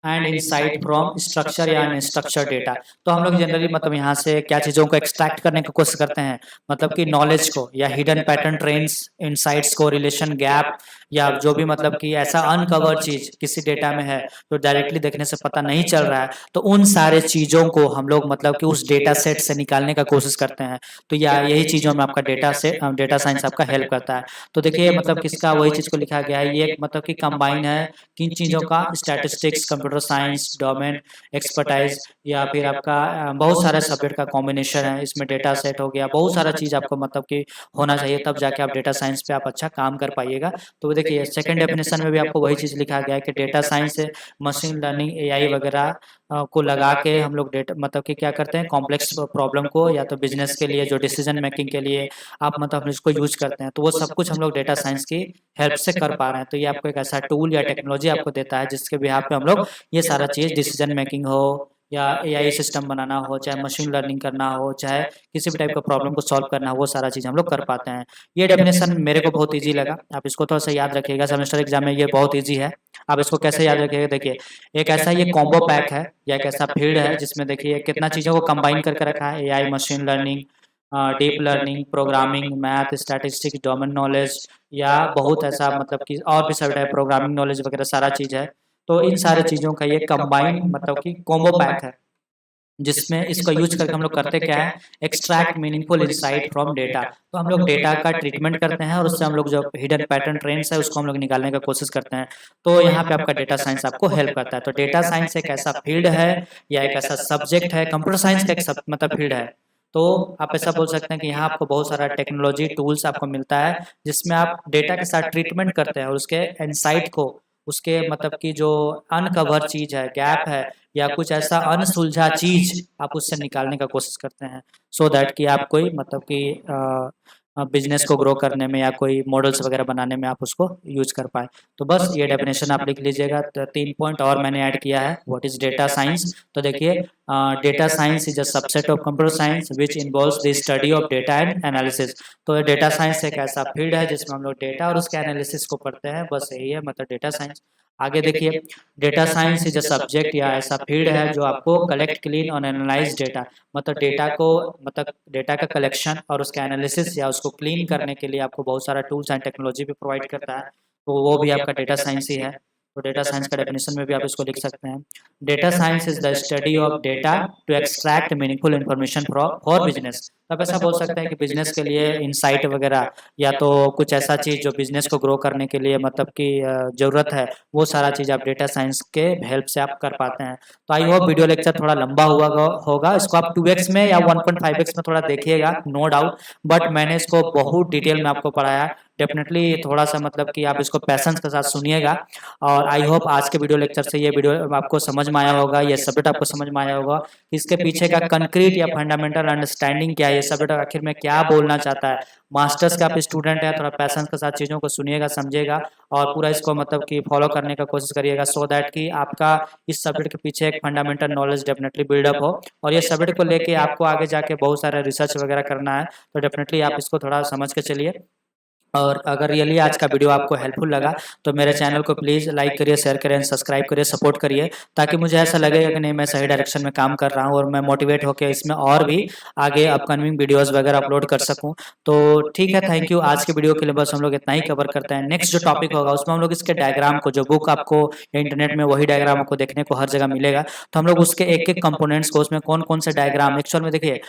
and insight from structure या अनस्ट्रक्चर्ड डेटा। तो हम लोग जनरली मतलब यहाँ से क्या चीज़ों को एक्सट्रैक्ट करने की कोशिश करते हैं, मतलब कि नॉलेज को या हिडन पैटर्न, ट्रेंड्स, इंसाइट्स को, रिलेशन गैप, या जो भी मतलब कि ऐसा अनकवर चीज़ किसी डेटा में है तो डायरेक्टली देखने से पता नहीं चल रहा है, तो उन सारे चीज़ों को हम लोग मतलब कि उस डेटा सेट से निकालने का कोशिश करते हैं। तो या यही चीज़ों में आपका डेटा साइंस आपका हेल्प करता है। तो देखिए मतलब किसका वही चीज़ को लिखा गया है, ये मतलब कि कंबाइन है किन चीज़ों का, statistics, computer science, domain expertise, या फिर आपका बहुत सारे सब्जेक्ट का कॉम्बिनेशन है। इसमें डेटा सेट हो गया, बहुत सारा चीज़ आपको मतलब कि होना चाहिए, तब जाके आप डेटा साइंस पे आप अच्छा काम कर पाइएगा। तो देखिए सेकंड डेफिनेशन में भी आपको वही चीज़ लिखा गया है कि data science machine learning, AI वगैरह को लगा के हम लोग डेटा मतलब कि क्या करते हैं, कॉम्प्लेक्स प्रॉब्लम को या तो बिजनेस के लिए जो डिसीजन मेकिंग के लिए आप मतलब इसको यूज करते हैं, तो वो सब कुछ हम लोग डेटा साइंस की हेल्प से कर पा रहे हैं। तो ये आपको एक ऐसा टूल या टेक्नोलॉजी आपको देता है जिसके बिहाफ पे हम लोग ये सारा चीज़, डिसीजन मेकिंग हो या एआई सिस्टम बनाना हो, चाहे मशीन लर्निंग करना हो, चाहे किसी भी टाइप का प्रॉब्लम को सॉल्व करना हो, वो सारा चीज़ हम लोग कर पाते हैं। ये डेफिनेशन मेरे को बहुत ईजी लगा, आप इसको थोड़ा सा याद रखिएगा, सेमेस्टर एग्जाम में ये बहुत ईजी है। आप इसको कैसे याद रखिएगा, देखिए एक ऐसा ये कॉम्बो पैक है या एक ऐसा फील्ड है जिसमें देखिए कितना चीज़ों को कंबाइन करके रखा है, AI, machine learning, deep learning, programming, math, statistics, domain knowledge, या बहुत ऐसा मतलब कि और भी सब टाइप प्रोग्रामिंग नॉलेज वगैरह सारा चीज़ है। तो इन सारे चीज़ों का ये कंबाइन मतलब कि कॉम्बो पैक है, जिसमें इसको यूज करके हम लोग करते क्या है, extract meaningful insight from data. तो हम लोग डेटा का ट्रीटमेंट करते हैं और उससे हम लोग जो हिडन पैटर्न, ट्रेंड्स है उसको हम लोग निकालने का कोशिश करते हैं। तो यहाँ पे आपका डेटा साइंस आपको हेल्प करता है। तो डेटा साइंस एक ऐसा फील्ड है या एक ऐसा सब्जेक्ट है, कंप्यूटर साइंस का एक मतलब फील्ड है। तो आप ऐसा बोल सकते हैं कि यहाँ आपको बहुत सारा टेक्नोलॉजी टूल्स आपको मिलता है जिसमें आप डेटा के साथ ट्रीटमेंट करते हैं और उसके इंसाइट को, उसके मतलब कि जो अनकवर चीज है, गैप है, या कुछ ऐसा अनसुलझा चीज आप उससे निकालने का कोशिश करते हैं, सो दैट कि आप कोई मतलब कि बिजनेस को ग्रो करने में या कोई मॉडल्स वगैरह बनाने में आप उसको यूज कर पाए। तो बस ये डेफिनेशन आप लिख लीजिएगा। तो 3 पॉइंट और मैंने ऐड किया है, व्हाट इज डेटा साइंस। तो देखिए data science is a subset of computer science which involves the study of data and analysis. तो डेटा साइंस एक ऐसा फील्ड है जिसमें हम लोग डेटा और उसके एनालिसिस को पढ़ते हैं, बस यही है मतलब डेटा साइंस। आगे देखिए data science is a subject या ऐसा फील्ड है जो आपको कलेक्ट, क्लीन और एनालाइज डेटा, मतलब डेटा को मतलब डेटा का कलेक्शन और उसका एनालिसिस या उसको क्लीन करने के लिए आपको बहुत सारा टूल्स एंड टेक्नोलॉजी भी प्रोवाइड करता है, तो वो भी आपका डेटा साइंस ही है। तो डेटा साइंस का डेफिनेशन में भी आप इसको लिख सकते हैं, data science is the study of data to extract meaningful information for business. तो आप ऐसा बोल सकते हैं कि बिजनेस के लिए इनसाइट वगैरह या तो कुछ ऐसा चीज़ जो बिजनेस को ग्रो करने के लिए मतलब कि ज़रूरत है, वो सारा चीज़ आप डेटा साइंस के हेल्प से आप कर पाते हैं। तो आई होप वीडियो लेक्चर थोड़ा लंबा हुआ होगा, इसको आप 2x में या 1.5x में थोड़ा देखिएगा, नो डाउट, बट मैंने इसको बहुत डिटेल में आपको पढ़ाया है। डेफिनेटली थोड़ा सा मतलब कि आप इसको पैसेंस के साथ सुनिएगा, और आई होप आज के वीडियो लेक्चर से ये वीडियो आपको समझ में आया होगा, ये सब्जेक्ट आपको समझ में आया होगा, इसके पीछे का कंक्रीट या फंडामेंटल अंडरस्टैंडिंग क्या है, ये सब्जेक्ट आखिर में क्या बोलना चाहता है। मास्टर्स का आप स्टूडेंट है, थोड़ा पैसेंस के साथ चीज़ों को सुनिएगा, समझिएगा, और पूरा इसको मतलब कि फॉलो करने का कोशिश करिएगा, सो दैट कि आपका इस सब्जेक्ट के पीछे एक फंडामेंटल नॉलेज डेफिनेटली बिल्डअप हो। और ये सब्जेक्ट को लेके आपको आगे जाके बहुत सारा रिसर्च वगैरह करना है, तो डेफिनेटली आप इसको थोड़ा समझ के चलिए। और अगर रियली आज का वीडियो आपको हेल्पफुल लगा तो मेरे चैनल को प्लीज़ लाइक करिए, शेयर करिए, सब्सक्राइब करिए, सपोर्ट करिए, ताकि मुझे ऐसा लगेगा कि नहीं मैं सही डायरेक्शन में काम कर रहा हूँ और मैं मोटिवेट होकर इसमें और भी आगे अपकमिंग वीडियोस वगैरह अपलोड कर सकूँ। तो ठीक है, थैंक यू। आज के वीडियो के लिए बस हम लोग इतना ही कवर करते हैं। नेक्स्ट जो टॉपिक होगा उसमें हम लोग इसके डायग्राम को, जो बुक आपको या इंटरनेट में वही डायग्राम आपको देखने को हर जगह मिलेगा, तो हम लोग उसके एक एक कंपोनेंट्स को, उसमें कौन कौन से डायग्राम एक्चुअल में, देखिए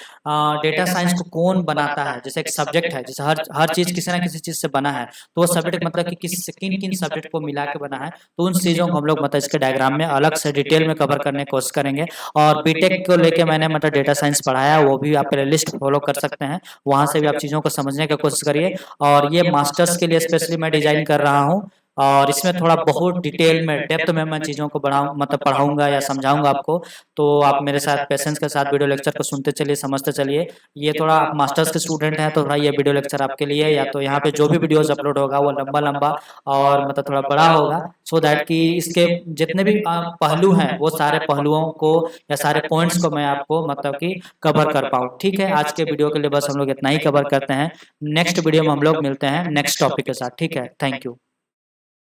डेटा साइंस को कौन बनाता है, जैसे एक सब्जेक्ट है, जैसे हर चीज़ किसी ना किसी चीज़ से बना है, तो वो सब्जेक्ट मतलब कि किन किन सब्जेक्ट को मिला के बना है, तो उन चीज़ों को हम लोग मतलब इसके डायग्राम में अलग से डिटेल में कवर करने की कोशिश करेंगे। और बीटेक को लेके मैंने मतलब डेटा साइंस पढ़ाया, वो भी आप प्ले लिस्ट फॉलो कर सकते हैं, वहाँ से भी आप चीज़ों को समझने की कोशिश करिए। और ये मास्टर्स के लिए स्पेशली मैं डिजाइन कर रहा हूँ, और इसमें थोड़ा बहुत डिटेल में, डेप्थ में मैं चीज़ों को बढ़ाऊँ, मतलब पढ़ाऊंगा या समझाऊंगा आपको। तो आप मेरे साथ पेशेंस के साथ वीडियो लेक्चर को सुनते चलिए, समझते चलिए। ये थोड़ा आप मास्टर्स के स्टूडेंट हैं तो थोड़ा ये वीडियो लेक्चर आपके लिए, या तो यहाँ पे जो भी वीडियोस अपलोड होगा वो लंबा लंबा और मतलब थोड़ा बड़ा होगा, सो दैट कि इसके जितने भी पहलू हैं वो सारे पहलुओं को या सारे पॉइंट्स को मैं आपको मतलब कि कवर कर पाऊँ। ठीक है, आज के वीडियो के लिए बस हम लोग इतना ही कवर करते हैं। नेक्स्ट वीडियो में हम लोग मिलते हैं नेक्स्ट टॉपिक के साथ। ठीक है, थैंक यू।